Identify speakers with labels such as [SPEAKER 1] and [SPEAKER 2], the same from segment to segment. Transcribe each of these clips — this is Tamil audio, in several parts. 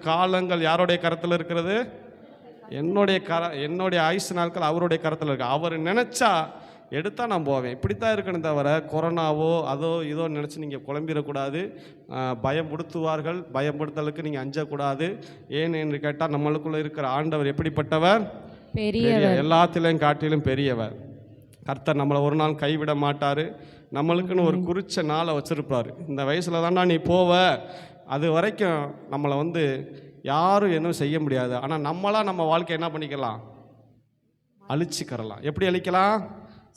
[SPEAKER 1] காலங்கள் யாருடைய கரத்தில் இருக்கிறது? என்னுடைய ஆயுசு நாட்கள் அவருடைய கரத்தில் இருக்கு. அவர் நினைச்சா எடுத்தா நான் போவேன். இப்படித்தான் இருக்கணும் தவிர கொரோனாவோ அதோ இதோ நினச்சி நீங்கள் குழம்பிடக்கூடாது. பயப்படுத்துவார்கள், பயப்படுத்தலுக்கு நீங்கள் அஞ்சக்கூடாது. ஏன் என்று கேட்டால் நம்மளுக்குள்ள இருக்கிற ஆண்டவர் எப்படிப்பட்டவர்? பெரியவர், எல்லாத்திலையும் காட்டிலும் பெரியவர். கர்த்தர் நம்மளை ஒரு நாள் கைவிட மாட்டார். நம்மளுக்குன்னு ஒரு குறிச்ச நாளை வச்சுருப்பார். இந்த வயசில் தான்டா நீ போவ, அது வரைக்கும் நம்மளை யாரும் இன்னும் செய்ய முடியாது. ஆனால் நம்மளாம் நம்ம வாழ்க்கை என்ன பண்ணிக்கலாம்? அழிச்சிக்கிறலாம். எப்படி அழிக்கலாம்?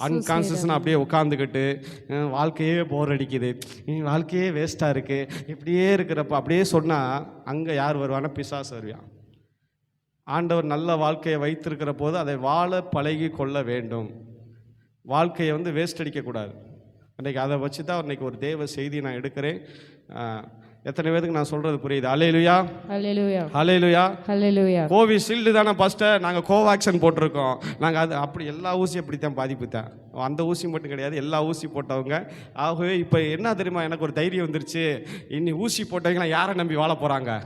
[SPEAKER 1] அன்கான்சியஸ்னா அப்படியே உட்காந்துக்கிட்டு வாழ்க்கையே போர் அடிக்குது, வாழ்க்கையே வேஸ்ட்டாக இருக்குது, இப்படியே இருக்கிறப்ப அப்படியே சொன்னால் அங்கே யார் வருவானா? பிசாசு வருவான். ஆண்டவர் நல்ல வாழ்க்கையை வைத்திருக்கிற போது அதை வாழ பழகி கொள்ள வேண்டும். வாழ்க்கையை வேஸ்ட் அடிக்கக்கூடாது. அன்றைக்கி அதை வச்சு தான் அன்றைக்கி ஒரு தேவ செய்தி நான் எடுக்கிறேன். எத்தனை பேருக்கு நான் சொல்கிறது புரியுது? அல்லேலூயா, அல்லேலூயா, அல்லேலூயா, அல்லேலூயா. கோவிஷீல்டு தானே ஃபஸ்ட்டு, நாங்கள் கோவேக்சின் போட்டிருக்கோம். நாங்கள் அது அப்படி எல்லா ஊசியும் அப்படித்தான் பாதிப்பு தான். அந்த ஊசி மட்டும் கிடையாது, எல்லா ஊசி போட்டவங்க. ஆகவே இப்போ என்ன தெரியுமா, எனக்கு ஒரு தைரியம் வந்துருச்சு. இன்னி ஊசி போட்டவங்களாம் யாரை நம்பி வாழ போகிறாங்க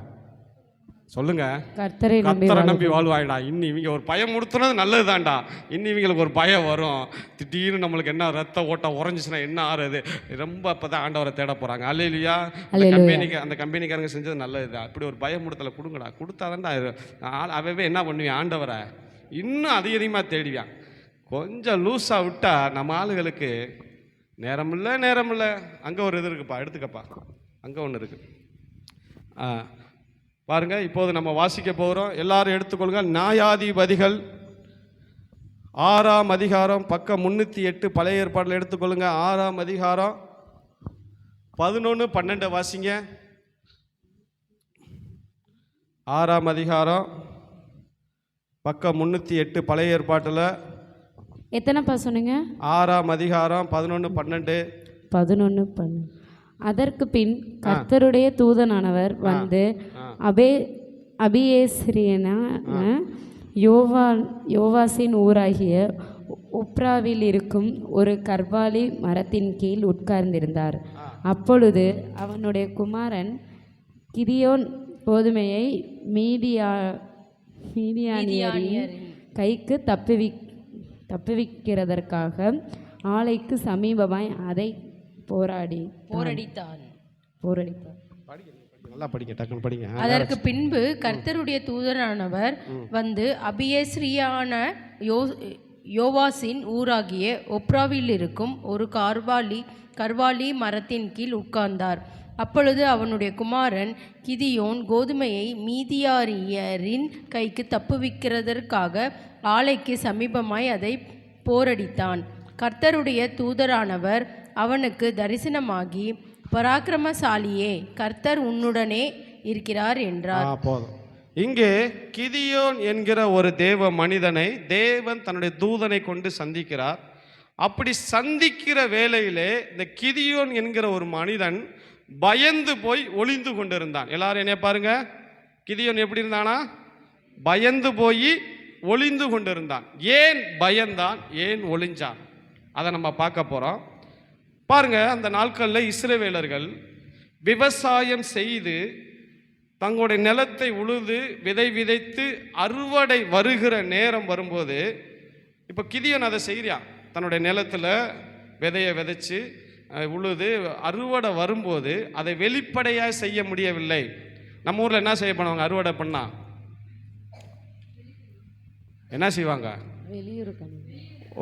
[SPEAKER 1] சொல்லுங்க? கர்த்தரை நம்பி வாழ்வாய்டா. இன்னி இவங்க ஒரு பயம் கொடுத்துனது நல்லது தான்டா. இன்னி இவங்களுக்கு ஒரு பயம் வரும். திடீர்னு நம்மளுக்கு என்ன ரத்த ஓட்டம் உறைஞ்சிச்சுன்னா என்ன ஆறுது? ரொம்ப அப்போ தான் ஆண்டவரை தேட போகிறாங்க. அல்லேலூயா. அந்த கம்பெனிக்காரங்க செஞ்சது நல்லது தான். இப்படி ஒரு பயமுடுத்தலை கொடுங்கடா. கொடுத்தாதான்டா அவவே என்ன பண்ணுவேன்? ஆண்டவரை இன்னும் அதிகமாக தேடிவான். கொஞ்சம் லூஸாக விட்டா நம்ம ஆளுகளுக்கு நேரம் இல்லை. அங்கே ஒரு இது இருக்குப்பா, எடுத்துக்கப்பா. அங்கே ஒன்று இருக்குது பாருங்க. இப்போது நம்ம வாசிக்க போகிறோம். எல்லாரும் எடுத்துக்கொள்ளுங்க. நியாயாதிபதிகள் 6ஆம் அதிகாரம் பக்கம் 308 பழைய ஏற்பாட்டில் எடுத்துக்கொள்ளுங்க. 6ஆம் அதிகாரம் 11, 12 வாசிங்க. 6ஆம் அதிகாரம் பக்கம் 308 பழைய ஏற்பாட்டில்
[SPEAKER 2] எத்தனைப்பா சொன்னீங்க?
[SPEAKER 1] 6ஆம் அதிகாரம் 11, 12.
[SPEAKER 2] 11, 12. அதற்கு பின் கர்த்தருடைய தூதனானவர் வந்து அபியேஸ்ரியனான யோவாசின் ஊராகிய ஒப்ராவில் இருக்கும் ஒரு கர்வாலி மரத்தின் கீழ் உட்கார்ந்திருந்தார். அப்பொழுது அவனுடைய குமாரன் கிதியோன் கோதுமையை மீதியானியரின் கைக்கு தப்புவிக்கிறதற்காக ஆலைக்கு சமீபமாய் அதை போரடித்தான்.
[SPEAKER 3] அதற்கு பின்பு கர்த்தருடைய தூதரானவர் வந்து அபியேஸ்ரியான யோவாசின் ஊராகிய ஒப்ராவில் இருக்கும் ஒரு கர்வாலி மரத்தின் கீழ் உட்கார்ந்தார். அப்பொழுது அவனுடைய குமாரன் கிதியோன் கோதுமையை மீதியாரியரின் கைக்கு தப்புவிக்கிறதற்காக ஆலைக்கு சமீபமாய் அதை போரடித்தான். கர்த்தருடைய தூதரானவர் அவனுக்கு தரிசனமாகி, பராக்கிரமசாலியே, கர்த்தர் உன்னுடனே இருக்கிறார் என்றார்.
[SPEAKER 1] போதும். இங்கே கிதியோன் என்கிற ஒரு தேவ மனிதனை தேவன் தன்னுடைய தூதனை கொண்டு சந்திக்கிறார். அப்படி சந்திக்கிற வேளையிலே இந்த கிதியோன் என்கிற ஒரு மனிதன் பயந்து போய் ஒளிந்து கொண்டிருந்தான். எல்லாரும் என்ன பாருங்க, கிதியோன் எப்படி இருந்தானா? பயந்து போய் ஒளிந்து கொண்டிருந்தான். ஏன் பயந்தான்? ஏன் ஒளிஞ்சான்? அதை நம்ம பார்க்க போறோம். பாருங்க, அந்த நாட்களில் இஸ்ரவேலர்கள் விவசாயம் செய்து தங்களுடைய நிலத்தை உழுது விதை விதைத்து அறுவடை வருகிற நேரம் வரும்போது, இப்போ கிதியோன் அதை செய்கிறான். தன்னுடைய நிலத்தில் விதையை விதைச்சு உழுது அறுவடை வரும்போது அதை வெளிப்படையாக செய்ய முடியவில்லை. நம்ம ஊரில் என்ன செய்ய பண்ணுவாங்க? அறுவடை பண்ணா என்ன செய்வாங்க?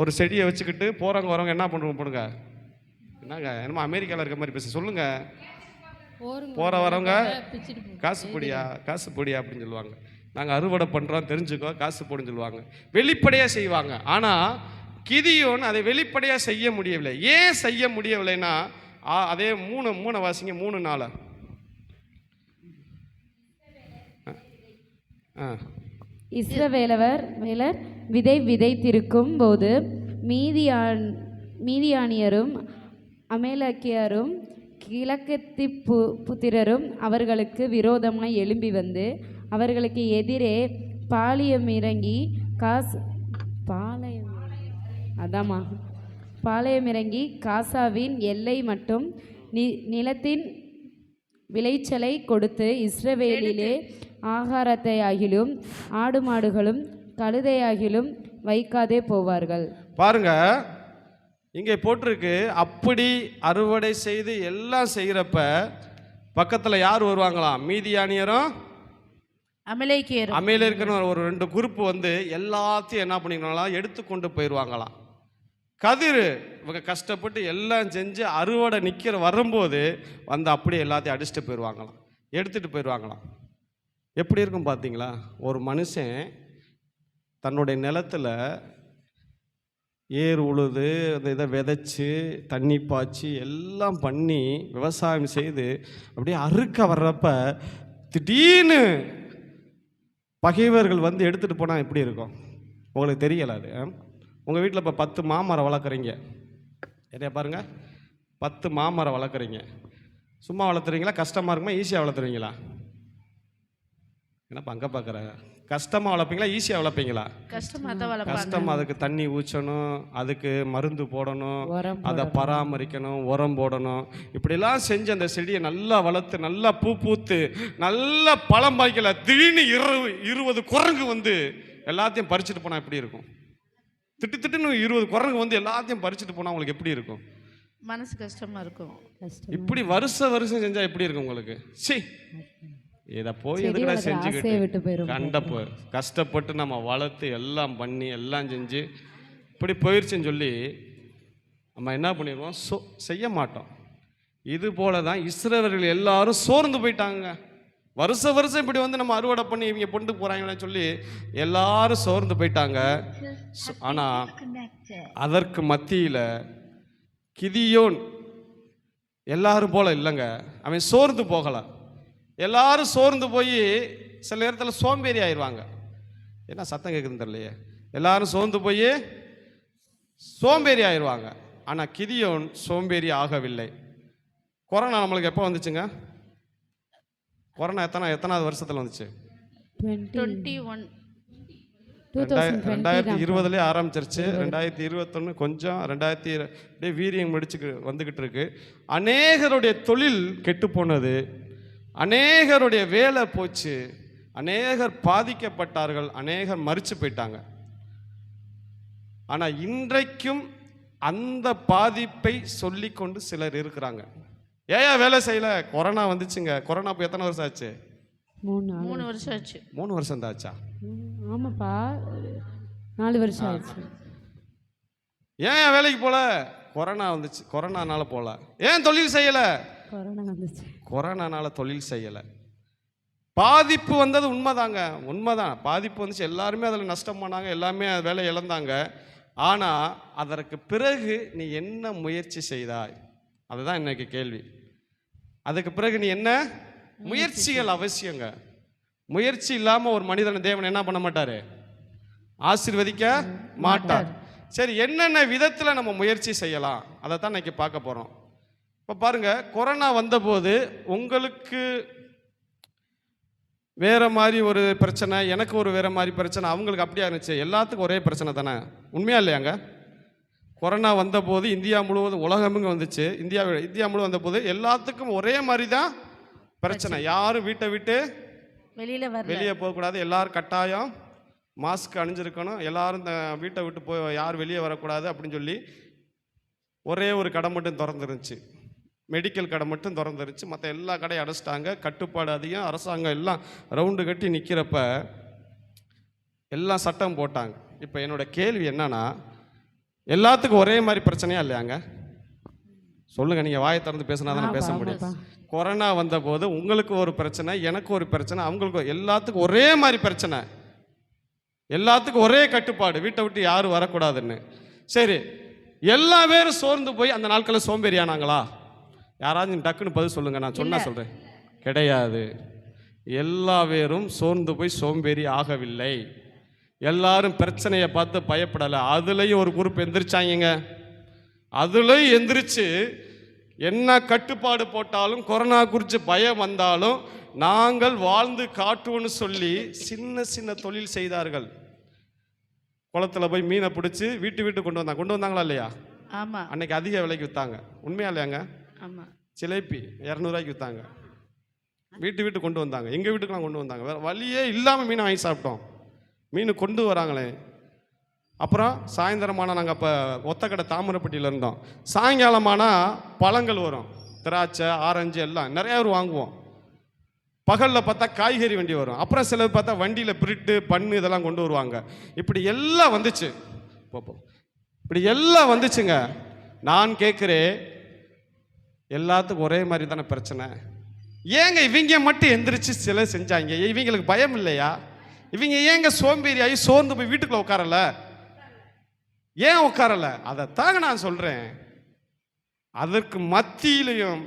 [SPEAKER 1] ஒரு செடியை வச்சுக்கிட்டு போகிறவங்க வரவங்க என்ன பண்ணுங்க? என்னங்க என்னமோ அமெரிக்காவில் இருக்க மாதிரி பேச சொல்லுங்க. போகிற வரவங்க காசு பொடியா அப்படின்னு சொல்லுவாங்க. நாங்கள் அறுவடை பண்ணுறோம் தெரிஞ்சுக்கோ, காசு போடுன்னு சொல்லுவாங்க. வெளிப்படையாக செய்வாங்க. ஆனால் கிதியோன் அதை வெளிப்படையாக செய்ய முடியவில்லை. ஏன் செய்ய முடியவில்லைன்னா, அதே 3 வாசிங்க. 3:4.
[SPEAKER 2] இஸ்ரவேலர் விதை விதைத்திருக்கும் போது மீதியானியரும் அமலேக்கியரும் கிழக்கத்தி புத்திரரும் அவர்களுக்கு விரோதமாய் எழும்பி வந்து அவர்களுக்கு எதிரே பாளையமிறங்கி காசாவின் எல்லை மட்டும் நிலத்தின் விளைச்சலை கொடுத்து இஸ்ரவேலிலே ஆகாரத்தையாகிலும் ஆடு மாடுகளும் கழுதையாகிலும் வைக்காதே போவார்கள்.
[SPEAKER 1] பாருங்க, இங்கே போட்டிருக்கு, அப்படி அறுவடை செய்து எல்லாம் செய்கிறப்ப பக்கத்தில் யார் வருவாங்களாம்? மீதியானியரும்
[SPEAKER 3] அமலேக்கியரும்
[SPEAKER 1] அமலேக்கியரும் ஒரு 2 குரூப் வந்து எல்லாத்தையும் என்ன பண்ணிக்கணும், எடுத்துக்கொண்டு போயிடுவாங்களாம். கதிர் இவங்க கஷ்டப்பட்டு எல்லாம் செஞ்சு அறுவடை வரும்போது வந்து அப்படியே எல்லாத்தையும் அடிச்சுட்டு போயிடுவாங்களாம், எடுத்துகிட்டு போயிடுவாங்களாம். எப்படி இருக்கும் பார்த்தீங்களா? ஒரு மனுஷன் தன்னுடைய நிலத்தில் ஏர் உழுது அந்த இதை விதைச்சி தண்ணி பாய்ச்சி எல்லாம் பண்ணி விவசாயம் செய்து அப்படியே அறுக்க வர்றப்ப திடீர்னு பகைவர்கள் வந்து எடுத்துகிட்டு போனால் எப்படி இருக்கும்? உங்களுக்கு தெரியல அது. உங்கள் வீட்டில் இப்போ 10 மாமரம் வளர்க்குறீங்க, நிறையா பாருங்கள், 10 மாமரம் வளர்க்குறீங்க. சும்மா வளர்த்துறீங்களா? கஷ்டமாக இருக்குமா? ஈஸியாக வளர்த்துறீங்களா? என்னப்பா அங்கே பார்க்குற? கஷ்டமாக வளர்ப்பீங்களா? ஈஸியாக வளர்ப்பீங்களா?
[SPEAKER 3] கஷ்டமாக தான் வளர்ப்பாங்க.
[SPEAKER 1] கஷ்டம். அதுக்கு தண்ணி ஊற்றணும், அதுக்கு மருந்து போடணும், அதை பராமரிக்கணும், உரம் போடணும். இப்படிலாம் செஞ்சு அந்த செடியை நல்லா வளர்த்து நல்லா பூ பூத்து நல்லா பழம் பாய்க்கல, திடீர்னு 20 குரங்கு வந்து எல்லாத்தையும் பறிச்சுட்டு போனால் எப்படி இருக்கும்? திட்டுன்னு 20 குரங்கு வந்து எல்லாத்தையும் பறிச்சுட்டு போனால் உங்களுக்கு எப்படி இருக்கும்?
[SPEAKER 3] மனசு கஷ்டமாக இருக்கும்.
[SPEAKER 1] இப்படி வருஷம் செஞ்சால் எப்படி இருக்கும் உங்களுக்கு? சரி, இதை போய் எதுக்கடா செஞ்சுக்கிட்டு கண்டப்போ கஷ்டப்பட்டு நம்ம வளர்த்து எல்லாம் பண்ணி எல்லாம் செஞ்சு இப்படி போயிடுச்சுன்னு சொல்லி நம்ம என்ன பண்ணிடுவோம்? செய்ய மாட்டோம். இது போல தான் இஸ்ரவேலர்கள் எல்லாரும் சோர்ந்து போயிட்டாங்க. வருஷம் இப்படி வந்து நம்ம அறுவடை பண்ணி இவங்க கொண்டு போகிறாங்களேன்னு சொல்லி எல்லாரும் சோர்ந்து போயிட்டாங்க. ஆனால் அதற்கு மத்தியில் கிதியோன் எல்லாரும் போல இல்லைங்க, அவன் சோர்ந்து போகலை. எல்லாரும் சோர்ந்து போய் சில நேரத்தில் சோம்பேறி ஆயிடுவாங்க. என்ன சத்தம் கேட்குதுன்னு தெரியலையே. எல்லாரும் சோர்ந்து போய் சோம்பேறி ஆயிடுவாங்க. ஆனால் கிதியோன் சோம்பேறி ஆகவில்லை. கொரோனா நம்மளுக்கு எப்போ வந்துச்சுங்க? கொரோனா எத்தனாவது வருஷத்தில் வந்துச்சு? 2020 ஆரம்பிச்சிருச்சு. 2021 கொஞ்சம், 2000 அப்படியே வீரியம் முடிச்சு வந்துக்கிட்டு இருக்கு. அநேகருடைய தொழில் கெட்டு போனது, அநேகருடைய வேலை போச்சு, அநேகர் பாதிக்கப்பட்டார்கள், அநேகர் மரிச்சு போயிட்டாங்க. ஆனால் இன்றைக்கும் அந்த பாதிப்பை சொல்லி கொண்டு சிலர் இருக்கிறாங்க. ஏன் வேலை செய்யல? கொரோனா வந்துச்சுங்க. கொரோனா இப்போ எத்தனை வருஷம் ஆச்சு?
[SPEAKER 3] 3 வருஷம் ஆச்சு.
[SPEAKER 1] 3 வருஷம் தான் ஆச்சா?
[SPEAKER 2] ஆமாப்பா, 4 வருஷம் ஆச்சு.
[SPEAKER 1] ஏன் வேலைக்கு போல? கொரோனா வந்துச்சு, கொரோனானால போல. ஏன் தொழில் செய்யல?
[SPEAKER 2] கொரோனா வந்துச்சு,
[SPEAKER 1] கொரோனானால தொழில் செய்யலை. பாதிப்பு வந்தது உண்மைதாங்க, உண்மைதான். பாதிப்பு வந்துச்சு, எல்லாருமே அதில் நஷ்டம் பண்ணாங்க, எல்லாமே வேலை இழந்தாங்க. ஆனால் அதற்கு பிறகு நீ என்ன முயற்சி செய்தாய்? அதுதான் இன்னைக்கு கேள்வி. அதுக்கு பிறகு நீ என்ன முயற்சிகள் அவசியங்க. முயற்சி இல்லாமல் ஒரு மனிதனை தேவன் என்ன பண்ண மாட்டார்? ஆசீர்வதிக்க மாட்டார். சரி, என்னென்ன விதத்தில் நம்ம முயற்சி செய்யலாம் அதை தான் இன்னைக்கு பார்க்க போகிறோம். இப்போ பாருங்க, கொரோனா வந்தபோது உங்களுக்கு வேற மாதிரி ஒரு பிரச்சனை, எனக்கு ஒரு வேற மாதிரி பிரச்சனை, அவங்களுக்கு அப்படியா இருந்துச்சு? எல்லாத்துக்கும் ஒரே பிரச்சனை தானே? உண்மையா இல்லையாங்க? கொரோனா வந்தபோது இந்தியா முழுவதும், உலகமுங்க வந்துச்சு, இந்தியா முழுவதும் வந்தபோது எல்லாத்துக்கும் ஒரே மாதிரி தான் பிரச்சனை. யாரும் வீட்டை விட்டு வெளியே போகக்கூடாது, எல்லாரும் கட்டாயம் மாஸ்க் அணிஞ்சிருக்கணும், எல்லாரும் வீட்டை விட்டு யாரும் வெளியே வரக்கூடாது அப்படின்னு சொல்லி ஒரே ஒரு கடை மட்டும் திறந்துருந்துச்சு, மெடிக்கல் கடை மட்டும் திறந்துருச்சு. மற்ற எல்லா கடையும் அடைச்சிட்டாங்க. கட்டுப்பாடு அதிகம், அரசாங்கம் எல்லாம் ரவுண்டு கட்டி நிற்கிறப்ப எல்லாம் சட்டம் போட்டாங்க. இப்போ என்னோட கேள்வி என்னன்னா, எல்லாத்துக்கும் ஒரே மாதிரி பிரச்சனையா இல்லையாங்க? சொல்லுங்க, நீங்கள் வாயை திறந்து பேசினா தானே பேச முடியும். கொரோனா வந்தபோது உங்களுக்கு ஒரு பிரச்சனை, எனக்கு ஒரு பிரச்சனை, அவங்களுக்கு, எல்லாத்துக்கும் ஒரே மாதிரி பிரச்சனை, எல்லாத்துக்கும் ஒரே கட்டுப்பாடு, வீட்டை விட்டு யாரும் வரக்கூடாதுன்னு. சரி, எல்லா பேரும் சோர்ந்து போய் அந்த நாட்களில் சோம்பேறியானாங்களா? யாராச்சும் டக்குன்னு பதில் சொல்லுங்க, நான் சொன்னா சொல்றேன். கிடையாது. எல்லா பேரும் சோர்ந்து போய் சோம்பேறி ஆகவில்லை. எல்லாரும் பிரச்சனையை பார்த்து பயப்படலை. அதுலேயும் ஒரு குரூப் எந்திரிச்சாங்க. அதுலேயும் எந்திரிச்சு என்ன கட்டுப்பாடு போட்டாலும், கொரோனா குறித்து பயம் வந்தாலும் நாங்கள் வாழ்ந்து காட்டுவோன்னு சொல்லி சின்ன சின்ன தொழில் செய்தார்கள். குளத்தில் போய் மீனை பிடிச்சி வீட்டு கொண்டு வந்தாங்களா இல்லையா?
[SPEAKER 3] ஆமாம்.
[SPEAKER 1] அன்னைக்கு அதிக விலைக்கு விற்றாங்க. உண்மையா இல்லையாங்க?
[SPEAKER 3] ஆமாம்.
[SPEAKER 1] சிலேபி 200 ரூபாய்க்கு விற்றாங்க. வீட்டு கொண்டு வந்தாங்க, எங்கள் வீட்டுக்கெலாம் கொண்டு வந்தாங்க. வேறு வழியே இல்லாமல் மீனை வாங்கி சாப்பிட்டோம். மீன் கொண்டு வராங்களே. அப்புறம் சாயந்தரமான நாங்கள் அப்போ ஒத்தக்கடை தாமிரப்பட்டியில் இருந்தோம். சாயங்காலமானால் பழங்கள் வரும், திராட்சை, ஆரஞ்சு எல்லாம் நிறையா பேர் வாங்குவோம். பகலில் பார்த்தா காய்கறி வண்டி வரும். அப்புறம் சிலர் பார்த்தா வண்டியில் பிரிட்டு பண்ணு இதெல்லாம் கொண்டு வருவாங்க. இப்படி எல்லாம் வந்துச்சு. இப்படி எல்லாம் வந்துச்சுங்க. நான் கேட்குறேன், எல்லாத்துக்கும் ஒரே மாதிரி தானே பிரச்சனை? ஏங்க இவங்க மட்டும் எந்திரிச்சு சில செஞ்சாங்க? இவங்களுக்கு பயம் இல்லையா? இவங்க ஏங்க சோம்பேறி ஆகி சோர்ந்து போய் வீட்டுக்குள்ள உட்காரல? ஏன் உட்காரல? அதைத்தாங்க நான் சொல்றேன். அதற்கு மத்தியிலையும்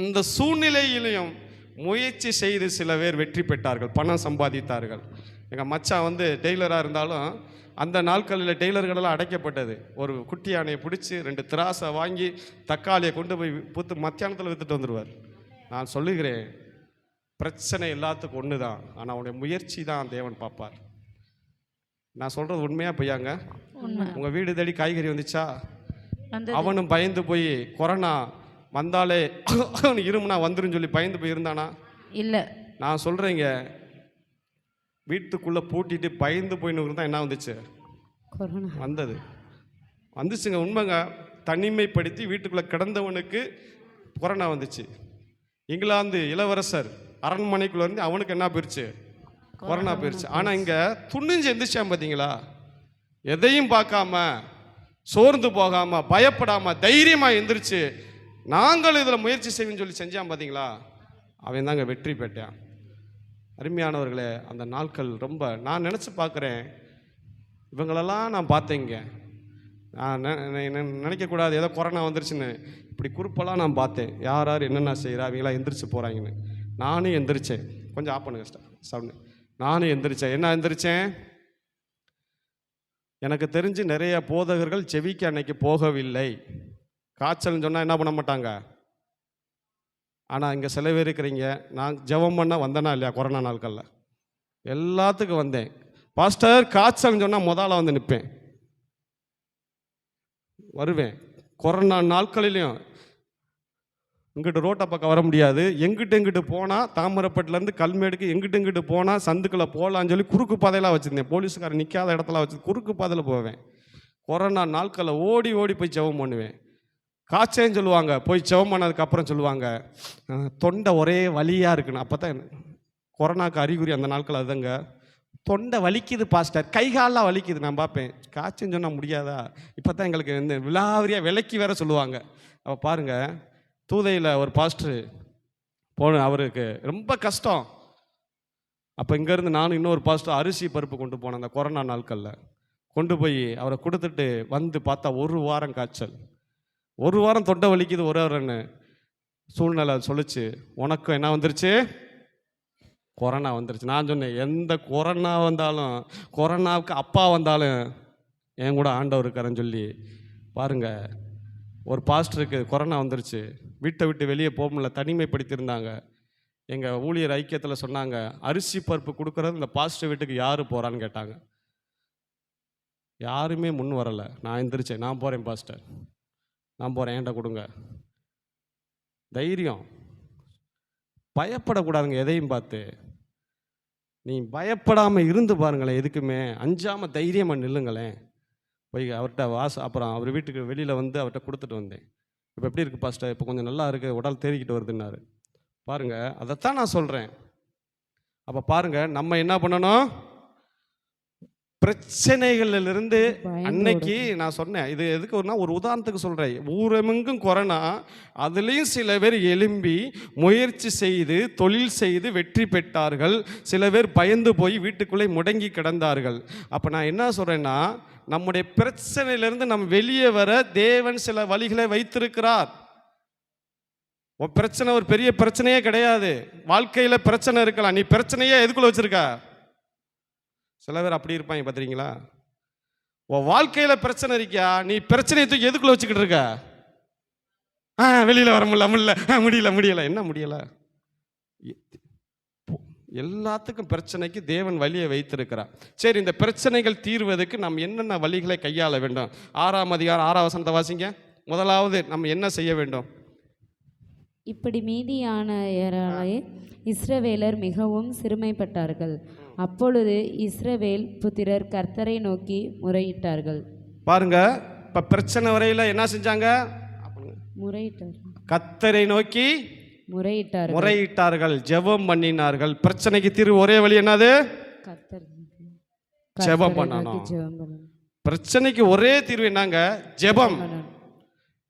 [SPEAKER 1] இந்த சூழ்நிலையிலையும் முயற்சி செய்து சில பேர் வெற்றி பெற்றார்கள், பணம் சம்பாதித்தார்கள். எங்கள் மச்சான் வந்து டெய்லராக இருந்தாலும் அந்த நாட்களில் டெய்லர்களெல்லாம் அடைக்கப்பட்டது. ஒரு குட்டி யானையை பிடிச்சி 2 திராசை வாங்கி தக்காளியை கொண்டு போய் புத்து மத்தியானத்தில் விற்றுட்டு வந்துடுவார். நான் சொல்லுகிறேன், பிரச்சனை எல்லாத்துக்கும் ஒன்று தான், ஆனால் அவனுடைய முயற்சி தான் தேவன் பார்ப்பார். நான் சொல்கிறது உண்மையாக பொய்யாங்க? உங்கள் வீடு தேடி காய்கறி வந்துச்சா? அவனும் பயந்து போய் கொரோனா வந்தாலே அவனு இருமுனா வந்துருன்னு சொல்லி பயந்து போய் இருந்தானா?
[SPEAKER 3] இல்லை.
[SPEAKER 1] நான் சொல்கிறேங்க, வீட்டுக்குள்ளே பூட்டிட்டு பயந்து போயின்னு இருந்தால் என்ன வந்துச்சு?
[SPEAKER 2] கொரோனா
[SPEAKER 1] வந்துச்சுங்க. உண்மைங்க. தனிமைப்படுத்தி வீட்டுக்குள்ளே கிடந்தவனுக்கு கொரோனா வந்துச்சு. இங்கிலாந்து இளவரசர் அரண்மனைக்குள்ளே இருந்து அவனுக்கு என்ன போயிடுச்சு? கொரோனா போயிடுச்சு. ஆனால் இங்கே துணிஞ்சு எந்திரிச்சான் பார்த்தீங்களா? எதையும் பார்க்காம, சோர்ந்து போகாமல், பயப்படாமல், தைரியமாக எந்திரிச்சு நாங்கள் இதில் முயற்சி செய்வோம்னு சொல்லி செஞ்சான் பார்த்தீங்களா? அவன் தாங்க வெற்றி பெற்றான். அருமையானவர்களே, அந்த நாட்கள் ரொம்ப நான் நினச்சி பார்க்குறேன். இவங்களெல்லாம் நான் பார்த்தேங்க. நான் நினைக்கக்கூடாது ஏதோ கொரோனா வந்துருச்சுன்னு. இப்படி குரூப்பெல்லாம் நான் பார்த்தேன். யார் யார் என்னென்ன செய்கிறா, அவங்களாம் எந்திரிச்சு போகிறாங்கன்னு. நானும் எந்திரிச்சேன். கொஞ்சம் ஆஃப் பண்ணுங்க சவுண்டு. நானும் எந்திரிச்சேன். என்ன எந்திரிச்சேன்? எனக்கு தெரிஞ்சு நிறைய போதகர்கள் செவிக்கு அன்னைக்கு போகவில்லை. காய்ச்சல்னு சொன்னால் என்ன பண்ண மாட்டாங்க. ஆனால் இங்கே சில பேர் இருக்கிறீங்க, நான் ஜெபம் பண்ண வந்தேனா இல்லையா? கொரோனா நாட்களில் எல்லாத்துக்கும் வந்தேன். பாஸ்டர் காய்ச்சல்னு சொன்னால் முதல்ல வந்து நிற்பேன், வருவேன். கொரோனா நாட்களிலையும் இங்கிட்டு ரோட்டை பக்கம் வர முடியாது. எங்கிட்டு போனால் தாமிரப்பட்டிலேருந்து கல்மேடுக்கு எங்கிட்டு போனால் சந்துக்களை போகலான்னு சொல்லி குறுக்கு பாதையெல்லாம் வச்சுருந்தேன். போலீஸுக்காரன் நிற்காத இடத்துல வச்சு குறுக்கு பாதையில் போவேன். கொரோனா நாட்களில் ஓடி போய் ஜெபம் பண்ணுவேன். காய்ச்சல்னு சொல்லுவாங்க, போய் ஜெபம் பண்ணதுக்கப்புறம் சொல்லுவாங்க தொண்டை ஒரே வலியாக இருக்குன்னு. அப்போ தான் கொரோனாக்கு அறிகுறி அந்த நாட்கள் அதுதாங்க. தொண்டை வலிக்குது பாஸ்டர், கை காலெலாம் வலிக்குது. நான் பார்ப்பேன், காய்ச்சல்னு சொன்னால் முடியாதா? இப்போ தான் எங்களுக்கு இந்த விலாவரியாக விலைக்கு வேற சொல்லுவாங்க. அப்போ பாருங்கள், தூதையில் ஒரு பாஸ்டர் போன, அவருக்கு ரொம்ப கஷ்டம். அப்போ இங்கேருந்து நானும் இன்னொரு பாஸ்டர் அரிசி பருப்பு கொண்டு போனேன். அந்த கொரோனா நாட்களில் கொண்டு போய் அவரை கொடுத்துட்டு வந்து பார்த்தா 1 வாரம் காய்ச்சல். 1 வாரம் தொண்டை வலிக்குது, ஒரு வாரம்னு சூழ்நிலை சொல்லிச்சு. உனக்கும் என்ன வந்துருச்சு? கொரோனா வந்துருச்சு. நான் சொன்னேன், எந்த கொரோனா வந்தாலும், கொரோனாவுக்கு அப்பா வந்தாலும் என் கூட ஆண்டவர் இருக்காருன்னு சொல்லி பாருங்க. ஒரு பாஸ்டருக்கு கொரோனா வந்துருச்சு, வீட்டை விட்டு வெளியே போக முடியல, தனிமைப்படுத்தியிருந்தாங்க. எங்கள் ஊழியர் ஐக்கியத்தில் சொன்னாங்க, அரிசி பருப்பு கொடுக்குறது இந்த பாஸ்டர் வீட்டுக்கு யார் போகிறான்னு கேட்டாங்க. யாருமே முன் வரலை. நான் எந்திரிச்சேன், நான் போகிறேன் பாஸ்டர், நான் போகிறேன், என்கிட்ட கொடுங்க. தைரியம், பயப்படக்கூடாதுங்க. எதையும் பார்த்து நீ பயப்படாமல் இருந்து பாருங்களேன். எதுக்குமே அஞ்சாமல் தைரியமாக நில்லுங்களேன். போய் அவர்கிட்ட அப்புறம் அவர் வீட்டுக்கு வெளியில் வந்து அவர்கிட்ட கொடுத்துட்டு வந்தேன். இப்போ எப்படி இருக்குது பாஸ்டர்? இப்போ கொஞ்சம் நல்லா இருக்குது, உடல் தேறிக்கிட்டு வருதுன்னாரு. பாருங்கள், அதைத்தான் நான் சொல்கிறேன். அப்போ பாருங்கள், நம்ம என்ன பண்ணணும்? பிரச்சனைகளிலிருந்து அன்னைக்கு நான் சொன்னேன், இது எதுக்கு ஒரு உதாரணத்துக்கு சொல்கிறேன். ஊரெங்கும் கொரோனா, அதுலேயும் சில பேர் எழும்பி முயற்சி செய்து தொழில் செய்து வெற்றி பெற்றார்கள். சில பேர் பயந்து போய் வீட்டுக்குள்ளே முடங்கி கிடந்தார்கள். அப்போ நான் என்ன சொல்கிறேன்னா, நம்முடைய பிரச்சனையிலிருந்து நம்ம வெளியே வர தேவன் சில வழிகளை வைத்திருக்கிறார். பிரச்சனை ஒரு பெரிய பிரச்சனையே கிடையாது. வாழ்க்கையில் பிரச்சனை இருக்கலாம், நீ பிரச்சனையே எதுக்குள்ள வச்சிருக்க? சில பேர் அப்படி இருப்பாங்க பார்த்துறீங்களா? உன் வாழ்க்கையில் பிரச்சனை இருக்கியா, நீ பிரச்சனையை தூக்கி எதுக்குள்ள வச்சுக்கிட்டு இருக்க? வெளியில் வர முடியல. என்ன முடியலை? எல்லாத்துக்கும் பிரச்சனைக்கு தேவன் வழியை வைத்திருக்கிறார். சரி, இந்த பிரச்சனைகள் தீர்வதற்கு நாம் என்னென்ன வழிகளை கையாள வேண்டும்? 6ஆம் அதிகாரம் 6ஆம் வசனத்தை வாசிங்க. முதலாவது நம்ம என்ன செய்ய வேண்டும்?
[SPEAKER 2] இப்படி மீதியானவராலே இஸ்ரவேலர் மிகவும் சிறுமைப்பட்டார்கள். அப்பொழுது இஸ்ரவேல் புத்திரர் கர்த்தரை நோக்கி முறையிட்டார்கள்.
[SPEAKER 1] பாருங்க, இப்போ பிரச்சனை வரையில் என்ன செஞ்சாங்க? கர்த்தரை நோக்கி முறையிட்டார்கள், ஜெபம் பண்ணினார்கள். பிரச்சனைக்கு தீர்வு ஒரே வழி என்னது? ஜெபம் பண்ணணும். பிரச்சனைக்கு ஒரே தீர்வு என்னங்க? ஜெபம்.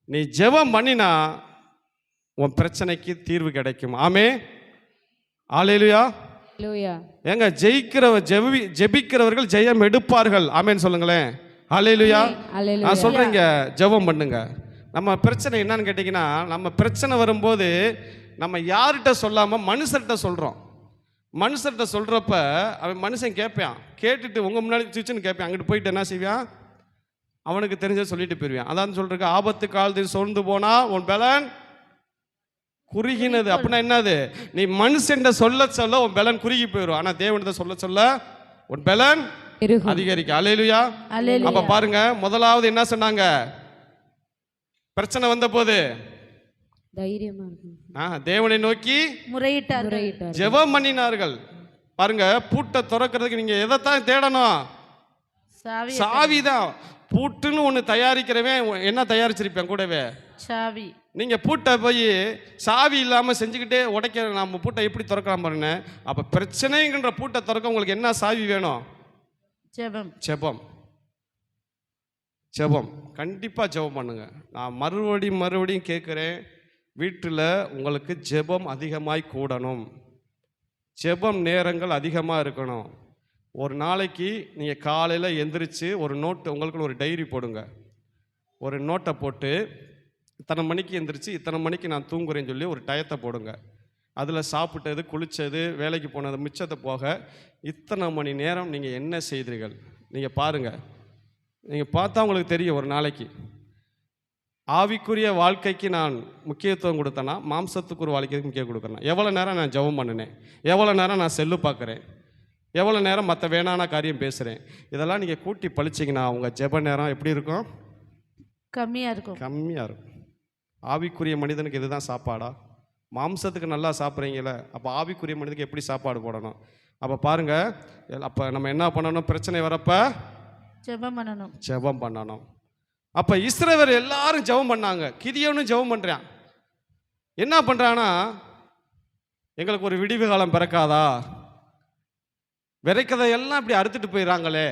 [SPEAKER 1] நீ ஜெபம் பண்ணினா உன் பிரச்சனைக்கு தீர்வு கிடைக்கும். ஆமே, அல்லேலூயா. ஏங்க, ஜெபிக்கிறவர்கள் ஜெயம் எடுப்பார்கள். ஆமேன்னு சொல்லுங்களேன். அல்லேலூயா. நான் சொல்றேங்க, ஜெபம் பண்ணுங்க. நம்ம பிரச்சனை என்னன்னு கேட்டிங்கன்னா, நம்ம பிரச்சனை வரும்போது நம்ம யார்கிட்ட சொல்லாமல் மனுஷர்கிட்ட சொல்கிறோம். மனுஷர்கிட்ட சொல்கிறப்ப அவன் மனுஷன் கேட்பான். கேட்டுட்டு உங்கள் முன்னாடி சிச்சுன்னு கேட்பான். அங்கிட்டு போயிட்டு என்ன செய்வான்? அவனுக்கு தெரிஞ்ச சொல்லிட்டு போயிடுவான். அதான் சொல்கிறக்கு, ஆபத்து காலத்தில் சோர்ந்து போனால் உன் பலன் குறுகினது. அப்படின்னா என்னது? நீ மனுஷன் சொல்ல சொல்ல உன் பலன் குறுகி போயிடும். ஆனால் தேவனிட சொல்ல சொல்ல உன் பலன் அதிகரிக்க. அல்லேலூயா. அப்ப பாருங்க, முதலாவது என்ன சொன்னாங்க? பிரச்சனை வந்த போது தேவனை நோக்கி முறையிட்டார்கள், ஜெபம் பண்ணினார்கள். பாருங்க, பூட்டை திறக்கிறதுக்கு நீங்க எதைத்தான் தேடணும்? சாவிதான். பூட்டுன்னு ஒன்று தயாரிக்கிறவன் என்ன தயாரிச்சிருப்பேன் கூடவே? சாவி. நீங்க பூட்டை போய் சாவி இல்லாம செஞ்சுக்கிட்டே உடைக்கிற நம்ம பூட்டை எப்படி திறக்கலாம் பாருங்க. அப்ப பிரச்சனைங்கிற பூட்டை திறக்க உங்களுக்கு என்ன சாவி வேணும்? ஜெபம். ஜெபம். ஜெபம். கண்டிப்பா ஜெபம் பண்ணுங்க. நான் மறுபடியும் கேட்குறேன், வீட்டில் உங்களுக்கு ஜெபம் அதிகமாய் கூடணும். ஜெபம் நேரங்கள் அதிகமாக இருக்கணும். ஒரு நாளைக்கு நீங்கள் காலையில் எந்திரிச்சு ஒரு நோட்டு, உங்களுக்குன்னு ஒரு டைரி போடுங்க. ஒரு நோட்டை போட்டு இத்தனை மணிக்கு எந்திரிச்சு இத்தனை மணிக்கு நான் தூங்குறேன்னு சொல்லி ஒரு டயத்தை போடுங்க. அதில் சாப்பிட்டது, குளித்தது, வேலைக்கு போனது மிச்சத்தை போக இத்தனை மணி நேரம் நீங்கள் என்ன செய்தீர்கள் நீங்கள் பாருங்கள். நீங்கள் பார்த்தா உங்களுக்கு தெரியும். ஒரு நாளைக்கு ஆவிக்குரிய வாழ்க்கைக்கு நான் முக்கியத்துவம் கொடுத்தேன்னா மாம்சத்துக்கு ஒரு வாழ்க்கைக்கு முக்கியம் கொடுக்குறேன். எவ்வளோ நேரம் நான் ஜெபம் பண்ணினேன், எவ்வளோ நேரம் நான் செல்லு பார்க்குறேன், எவ்வளோ நேரம் மற்ற வேணான காரியம் பேசுகிறேன், இதெல்லாம் நீங்கள் கூட்டி பழிச்சிங்கன்னா உங்கள் ஜெப நேரம் எப்படி இருக்கும்? கம்மியாக இருக்கும். ஆவிக்குரிய மனிதனுக்கு இதுதான் சாப்பாடா? மாம்சத்துக்கு நல்லா சாப்பிட்றீங்களே, அப்போ ஆவிக்குரிய மனிதனுக்கு எப்படி சாப்பாடு போடணும்? அப்போ பாருங்கள், அப்போ நம்ம என்ன பண்ணணும்? பிரச்சனை வரப்ப ஜெபம் பண்ணணும். அப்போ இஸ்ரவேல் எல்லாரும் ஜெபம் பண்ணாங்க. கிதியோனும் ஜெபம் பண்ணுறான். என்ன பண்ணுறான்னா, எங்களுக்கு ஒரு விடிவு காலம் பிறக்காதா? விதைக்கதையெல்லாம் இப்படி அறுத்துட்டு போயிடறாங்களே.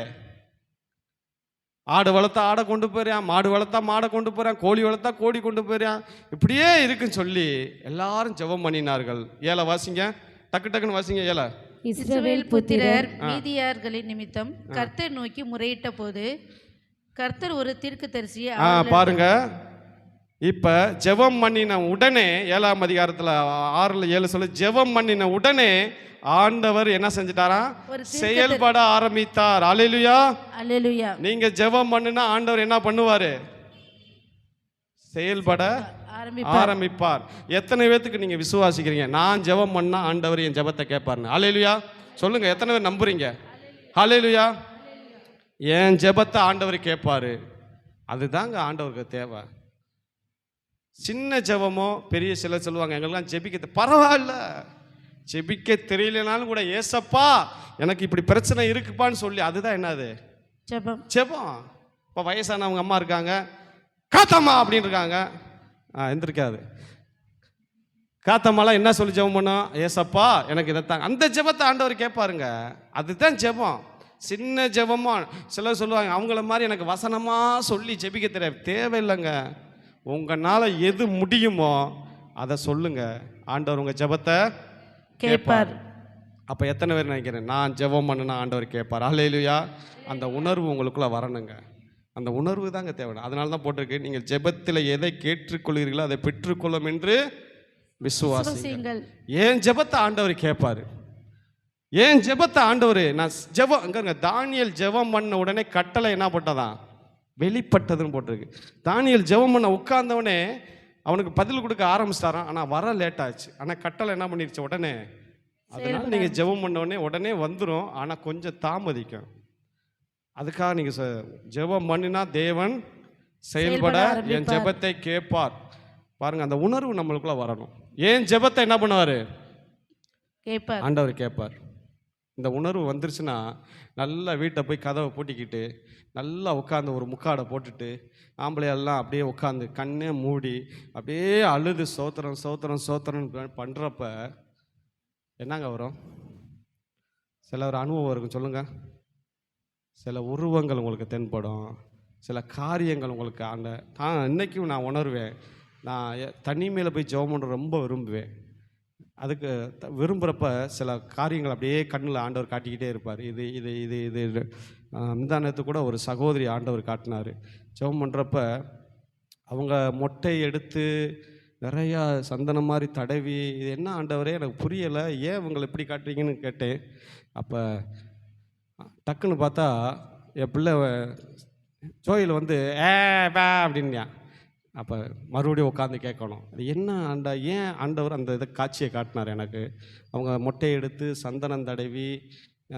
[SPEAKER 1] ஆடு வளர்த்தா ஆடை கொண்டு போயிறான், மாடு வளர்த்தா மாடை கொண்டு போகிறான், கோழி வளர்த்தா கோழி கொண்டு போயிறான், இப்படியே இருக்குன்னு சொல்லி எல்லாரும் ஜெபம் பண்ணினார்கள். ஏழை வாசிங்க, டக்குன்னு வாசிங்க. ஏழை.
[SPEAKER 3] இஸ்ரவேல் புத்திரர் மீதியார்களின் நிமித்தம் கர்த்தர் நோக்கி முறையிட்ட போது கர்த்தர் ஒரு தீர்க்கதரிசியை
[SPEAKER 1] பாருங்க. இப்ப ஜெபம் பண்ணின உடனே 7ஆம் அதிகாரத்துல 6-7 சொல்லு, ஜெபம் பண்ணின உடனே ஆண்டவர் என்ன செஞ்சிட்டாரா? செயல்பட ஆரம்பித்தார். அல்லேலூயா. அல்லேலூயா. நீங்க ஜெபம் பண்ணுனா ஆண்டவர் என்ன பண்ணுவாரு? செயல்பட ஆரம்பிப்பார். எத்தனை பேத்துக்கு நீங்க விசுவாசிக்கிறீங்க நான் ஜெபம் பண்ணா ஆண்டவர் என் ஜெபத்தை கேட்பார்னு? அல்லேலூயா சொல்லுங்க. எத்தனை பேர் நம்புறீங்க? அல்லேலூயா. என் ஜெபத்தை ஆண்டவர் கேட்பாரு. அதுதாங்க ஆண்டவருக்கு தேவை. சின்ன ஜெபமோ பெரிய சிலர் சொல்லுவாங்க எங்களுக்கெல்லாம் ஜெபிக்க பரவாயில்ல, ஜெபிக்க தெரியலனாலும் கூட ஏசப்பா எனக்கு இப்படி பிரச்சனை இருக்குப்பான்னு சொல்லி, அதுதான் என்னது? ஜெபம். ஜெபம். இப்போ வயசானவங்க அம்மா இருக்காங்க, காத்தம்மா அப்படின்னு இருக்காங்க, எந்திருக்காது. காத்தம்மாலாம் என்ன சொல்லி ஜெபம் பண்ணோம்? ஏசப்பா எனக்கு இதைத்தாங்க. அந்த ஜெபத்தை ஆண்டவர் கேட்பாருங்க. அதுதான் ஜெபம். சின்ன ஜெபமா சிலர் சொல்லுவாங்க அவங்கள மாதிரி எனக்கு வசனமாக சொல்லி ஜெபிக்க தெரியாது. தேவையில்லைங்க. உங்களால் எது முடியுமோ அதை சொல்லுங்க, ஆண்டவர் உங்கள் ஜெபத்தை கேட்பார். அப்போ எத்தனை பேர் நினைக்கிறேன் நான் ஜெபம் பண்ணுனா ஆண்டவர் கேட்பார்? அல்லேலூயா. அந்த உணர்வு உங்களுக்குள்ள வரணுங்க. அந்த உணர்வு தாங்க தேவை. அதனால தான் போட்டிருக்கு, நீங்கள் ஜெபத்தில் எதை கேட்டுக்கொள்கிறீர்களோ அதை பெற்றுக்கொள்ளும் என்று விசுவாசிங்கள். ஏன் ஜெபத்தை ஆண்டவர் கேட்பாரு? ஏன் ஜெபத்தை ஆண்டவர் நான் ஜெபம் அங்க தானியேல் ஜெபம் பண்ண உடனே கட்டளை என்ன போட்டதான்? வெளிப்பட்டதுன்னு போட்டிருக்கு. தானியேல் ஜெபம் பண்ண உட்கார்ந்தவனே அவனுக்கு பதில் கொடுக்க ஆரம்பிச்சிட்டாரான். ஆனால் வர லேட் ஆச்சு. ஆனால் கட்டளை என்ன பண்ணிருச்சு? உடனே. அதனால நீங்கள் ஜெபம் பண்ண உடனே வந்துடும். ஆனால் கொஞ்சம் தாமதிக்கும். அதுக்காக நீங்கள் ஜெபம் பண்ணினா தேவன் செயல்பட என் ஜெபத்தை கேட்பார். பாருங்க, அந்த உணர்வு நம்மளுக்குள்ள வரணும். ஏன் ஜெபத்தை என்ன பண்ணுவார்?
[SPEAKER 3] கேட்பார்.
[SPEAKER 1] ஆண்டவர் கேட்பார். இந்த உணர்வு வந்துருச்சுன்னா நல்லா வீட்டை போய் கதவை பூட்டிக்கிட்டு நல்லா உட்காந்து ஒரு முக்காடை போட்டுட்டு ஆம்பளையெல்லாம் அப்படியே உட்காந்து கண்ணே மூடி அப்படியே அழுது சோத்திரம் சோத்திரம் சோத்திரம் பண்ணுறப்ப என்னங்க வரும்? சில ஒரு அனுபவம் இருக்கும், சொல்லுங்கள். சில உருவங்கள் உங்களுக்கு தென்படும், சில காரியங்கள் உங்களுக்கு இன்னைக்கும் நான் உணர்வேன். நான் தனிமையில் போய் ஜெபம் பண்ண ரொம்ப விரும்புவேன். அதுக்கு விரும்புகிறப்ப சில காரியங்கள் அப்படியே கண்ணில் ஆண்டவர் காட்டிக்கிட்டே இருப்பார். இது இது இது இது இது முந்தானத்து கூட ஒரு சகோதரி ஆண்டவர் காட்டினார். ஜெபம் பண்ணுறப்ப அவங்க மொட்டை எடுத்து நிறையா சந்தனம் மாதிரி தடவி, இது என்ன ஆண்டவரே எனக்கு புரியலை, ஏன் இவங்களை இப்படி காட்டுறீங்கன்னு கேட்டேன். அப்போ டக்குன்னு பார்த்தா என் பிள்ளை ஜோயில் வந்து பே அப்படின்னா. அப்போ மறுபடியும் உட்காந்து கேட்கணும், அது என்ன ஏன் ஆண்டவர் அந்த இதை காட்சியை காட்டினார் எனக்கு. அவங்க மொட்டையை எடுத்து சந்தனம் தடவி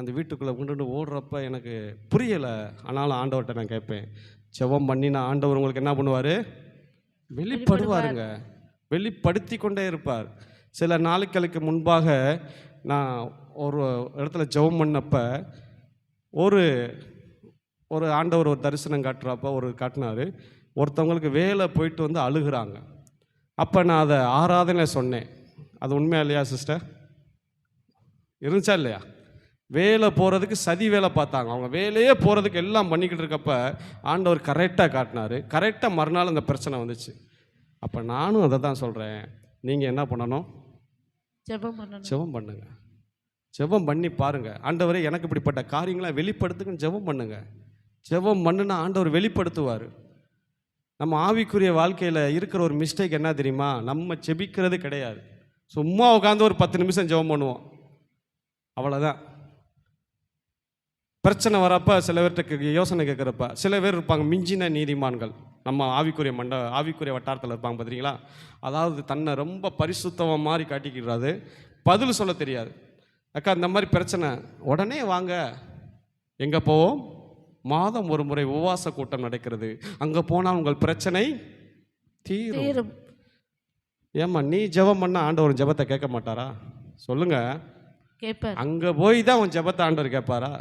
[SPEAKER 1] அந்த வீட்டுக்குள்ளே கொண்டு ஓடுறப்ப எனக்கு புரியலை. ஆனாலும் ஆண்டவர்கிட்ட நான் கேட்பேன். ஜெபம் பண்ணினா ஆண்டவர் உங்களுக்கு என்ன பண்ணுவார்? வெளிப்படுவாருங்க, வெளிப்படுத்தி கொண்டே இருப்பார். சில நாட்களுக்கு முன்பாக நான் ஒரு இடத்துல ஜெபம் பண்ணப்ப ஒரு ஆண்டவர் ஒரு தரிசனம் காட்டுறப்ப காட்டினார். ஒருத்தவங்களுக்கு வேலை போயிட்டு வந்து அழுகிறாங்க. அப்போ நான் அதை ஆராதனை சொன்னேன். அது உண்மையா இல்லையா சிஸ்டர்? இருந்துச்சா இல்லையா? வேலை போகிறதுக்கு சதி வேலை பார்த்தாங்க. அவங்க வேலையே போகிறதுக்கு எல்லாம் பண்ணிக்கிட்டு இருக்கப்ப ஆண்டவர் கரெக்டாக காட்டினார். கரெக்டாக மறுநாள் அந்த பிரச்சனை வந்துச்சு. அப்போ நானும் அதை தான் சொல்கிறேன், நீங்கள் என்ன பண்ணணும்? ஜெபம் பண்ணுங்க. ஜெபம் பண்ணி பாருங்கள். ஆண்டவரே எனக்கு இப்படிப்பட்ட காரியங்களை வெளிப்படுத்துக்குன்னு ஜெபம் பண்ணுங்க. ஜெபம் பண்ணுன்னா ஆண்டவர் வெளிப்படுத்துவார். நம்ம ஆவிக்குரிய வாழ்க்கையில் இருக்கிற ஒரு மிஸ்டேக் என்ன தெரியுமா? நம்ம ஜெபிக்கிறது கிடையாது. சும்மா உட்காந்து ஒரு 10 நிமிஷம் ஜெபம் பண்ணுவோம், அவ்வளோதான். பிரச்சனை வரப்போ சில பேர்கிட்ட யோசனை கேட்குறப்ப சில பேர் இருப்பாங்க மிஞ்சின நீதிமான்கள். நம்ம ஆவிக்குரிய வட்டாரத்தில் இருப்பாங்க பார்த்தீங்களா? அதாவது தன்னை ரொம்ப பரிசுத்தமாக மாதிரி காட்டிக்கிறாது, பதில் சொல்ல தெரியாது. அக்கா இந்த மாதிரி பிரச்சனை, உடனே வாங்க, எங்கே போவோம்? மாதம் ஒரு முறை உபவாச கூட்டம் நடக்கிறது, அங்கே போனால் உங்கள் பிரச்சனை தீரும். ஏம்மா நீ ஜெபம் பண்ண ஆண்டவர் ஜெபத்தை கேட்க மாட்டாரா? சொல்லுங்க. அங்கே போய் தான் உன் ஜெபத்தை ஆண்டவர் கேட்பாரா?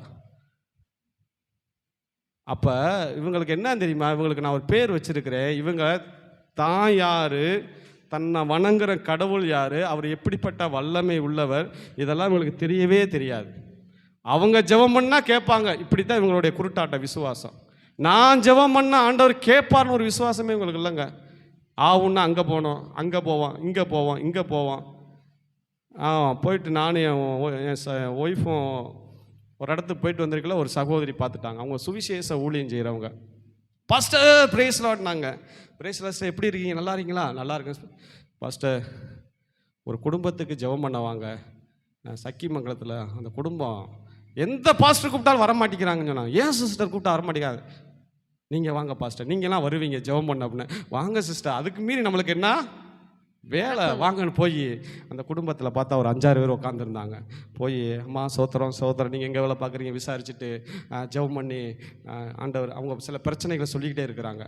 [SPEAKER 1] அப்போ இவங்களுக்கு என்ன தெரியுமா? இவங்களுக்கு நான் ஒரு பேர் வச்சிருக்கிறேன். இவங்க தான் யார், தன்னை வணங்குற கடவுள் யார், அவர் எப்படிப்பட்ட வல்லமை உள்ளவர், இதெல்லாம் இவங்களுக்கு தெரியவே தெரியாது. அவங்க ஜெபம் பண்ணால் கேட்பாங்க, இப்படி தான் இவங்களுடைய குருட்டாட்ட விசுவாசம். நான் ஜெபம் பண்ணால் ஆண்டவர் கேட்பார்னு ஒரு விசுவாசமே இவங்களுக்கு இல்லைங்க. ஆவுன்னா அங்கே போனோம், அங்கே போவோம், இங்கே போவோம், இங்கே போவோம். போயிட்டு நானும் என் ஒய்ஃபும் ஒரு இடத்துக்கு போயிட்டு வந்திருக்கல, ஒரு சகோதரி பார்த்துட்டாங்க. அவங்க சுவிசேஷ ஊழியம் செய்கிறவங்க. பாஸ்டர் பிரேஸ் லார்ட்னாங்க. பிரேஸ் லார்ட் எப்படி இருக்கீங்க, நல்லா இருக்கீங்களா? நல்லா இருக்கேன் பாஸ்டர். ஒரு குடும்பத்துக்கு ஜெபம் பண்ண வாங்க, சக்கிமங்கலத்தில் அந்த குடும்பம் எந்த பாஸ்டர் கூப்பிட்டாலும் வர மாட்டேங்கிறாங்கன்னு சொன்னாங்க. ஏன் சிஸ்டர் கூப்பிட்டா வர மாட்டேங்காது? நீங்கள் வாங்க பாஸ்டர், நீங்கள்லாம் வருவீங்க ஜெபம் பண்ண அப்படின்னு. வாங்க சிஸ்டர், அதுக்கு மீறி நம்மளுக்கு என்ன வேலை, வாங்கன்னு போய் அந்த குடும்பத்தில் பார்த்தா ஒரு 5-6 பேர் உட்காந்துருந்தாங்க. போய் அம்மா சோத்திரம் சோத்திரம், நீங்கள் எங்கே வேலை பார்க்குறீங்க விசாரிச்சுட்டு ஜெபம் பண்ணி ஆண்டவர் அவங்க சில பிரச்சனைகளை சொல்லிக்கிட்டே இருக்கிறாங்க.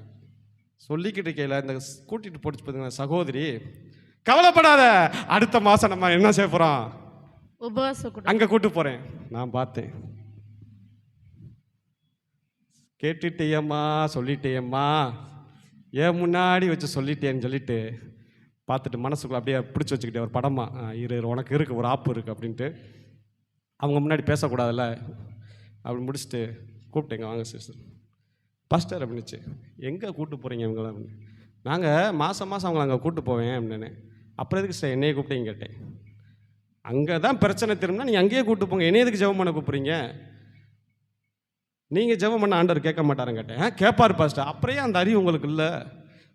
[SPEAKER 1] சொல்லிக்கிட்டு இருக்கையில் இந்த கூட்டிகிட்டு போட்டு பார்த்தீங்கன்னா சகோதரி, கவலைப்படாத, அடுத்த மாதம் நம்ம என்ன செய்ய போகிறோம், அங்கே கூட்டு போகிறேன். நான் பார்த்தேன், கேட்டுட்டேயம்மா சொல்லிட்டேயம்மா, ஏன் முன்னாடி வச்சு சொல்லிட்டேன்னு சொல்லிட்டு பார்த்துட்டு மனசுக்குள்ள அப்படியே பிடிச்சி வச்சுக்கிட்டே ஒரு படமா, இரு உனக்கு இருக்குது ஒரு ஆப்பு இருக்குது அப்படின்ட்டு. அவங்க முன்னாடி பேசக்கூடாதுல்ல அப்படி முடிச்சுட்டு கூப்பிட்டேங்க, வாங்க சிஸ்டர் பாஸ்டர் அப்படின்னுச்சு. எங்கே கூப்பிட்டு போகிறீங்க இவங்கள அப்படின்னு. நாங்கள் மாதம் அவங்கள அங்கே கூப்பிட்டு போவேன் அப்படின்னு. அப்புறம் எதுக்கு சார் என்னையே கூப்பிட்டேன்னு கேட்டேன். அங்கே தான் பிரச்சனை திரும்பினா நீங்கள் அங்கேயே கூப்பிட்டு போங்க, என்னைய எதுக்கு ஜெபம் பண்ண கூப்பிட்றீங்க? நீங்கள் ஜெபம் பண்ண ஆண்டவர் கேட்க மாட்டாருன்னு கேட்டேன். கேட்பார் பாஸ்டர். அப்புறையே அந்த அறிவு உங்களுக்கு இல்லை?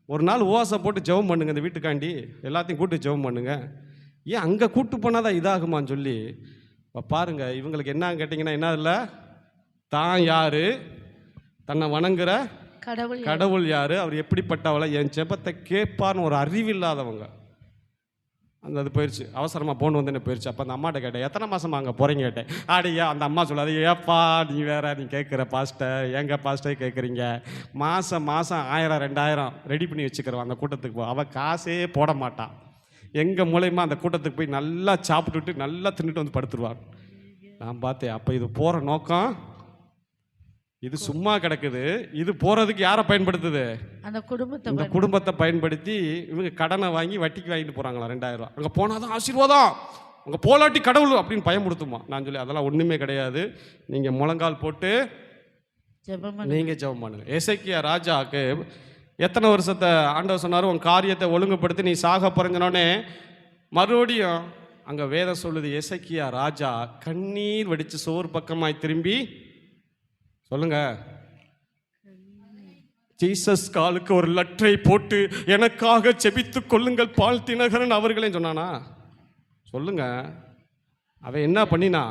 [SPEAKER 1] ஒரு நாள் உபவாசம் போட்டு ஜெபம் பண்ணுங்க, இந்த வீட்டுக்காண்டி எல்லாத்தையும் கூட்டு ஜெபம் பண்ணுங்க. ஏன் அங்கே கூட்டு போனால் தான் இதாகுமான்னு சொல்லி பாருங்கள். இவங்களுக்கு என்ன கேட்டிங்கன்னா என்ன இல்லை, தான் யார், தன்னை வணங்குற கடவுள் யார், அவர் எப்படிப்பட்டவளை, என் ஜெபத்தை கேட்பார்னு ஒரு அறிவில்லாதவங்க. அது போயிடுச்சு, அவசரமாக போன் வந்து என்ன போயிடுச்சு. அப்போ அந்த அம்மாட்ட கேட்டேன், எத்தனை மாதமாக அங்கே போகிறீங்க கேட்டேன். ஆடியா அந்த அம்மா சொல்லாது, ஏப்பா நீ வேற, நீ கேட்குற பாஸ்டர், எங்கள் பாஸ்டர் கேட்குறீங்க, மாதம் 1000 2000 ரெடி பண்ணி வச்சுக்கிறோம் அந்த கூட்டத்துக்கு அவள் காசே போட மாட்டான். எங்கள் மூலயமா அந்த கூட்டத்துக்கு போய் நல்லா சாப்பிட்டுட்டு நல்லா தின்னுட்டு வந்து படுத்துருவார். நான் பார்த்தேன், அப்போ இது போகிற நோக்கம், இது சும்மா கிடக்குது, இது போகிறதுக்கு யாரை பயன்படுத்துது?
[SPEAKER 3] அந்த குடும்பத்தை
[SPEAKER 1] இந்த குடும்பத்தை பயன்படுத்தி இவங்க கடனை வாங்கி வட்டிக்கு வாங்கிட்டு போகிறாங்களா 2000 ரூபா. அங்கே போனால் தான் ஆசீர்வாதம், அங்கே போலாட்டி கடவுள் அப்படின்னு பயமுடுத்துமா. நான் சொல்லி அதெல்லாம் ஒன்றுமே கிடையாது. நீங்கள் முழங்கால் போட்டு நீங்கள் ஜெபம் பண்ணுங்க. எசேக்கியா ராஜாவுக்கு எத்தனை வருஷத்தை ஆண்டவர் சொன்னார், உன் காரியத்தை ஒழுங்குபடுத்தி நீ சாக பறஞ்சனோடனே மறுபடியும் அங்கே வேதம் சொல்லுது, எசேக்கியா ராஜா கண்ணீர் வடித்து சோறு பக்கமாய் திரும்பி சொல்லுங்க, ஜீசஸ் காலுக்கு ஒரு லெட்டரை போட்டு எனக்காக செபித்து கொள்ளுங்கள் பால் தினகரன் அவர்களே சொன்னானா? சொல்லுங்க. அவன் என்ன பண்ணினா?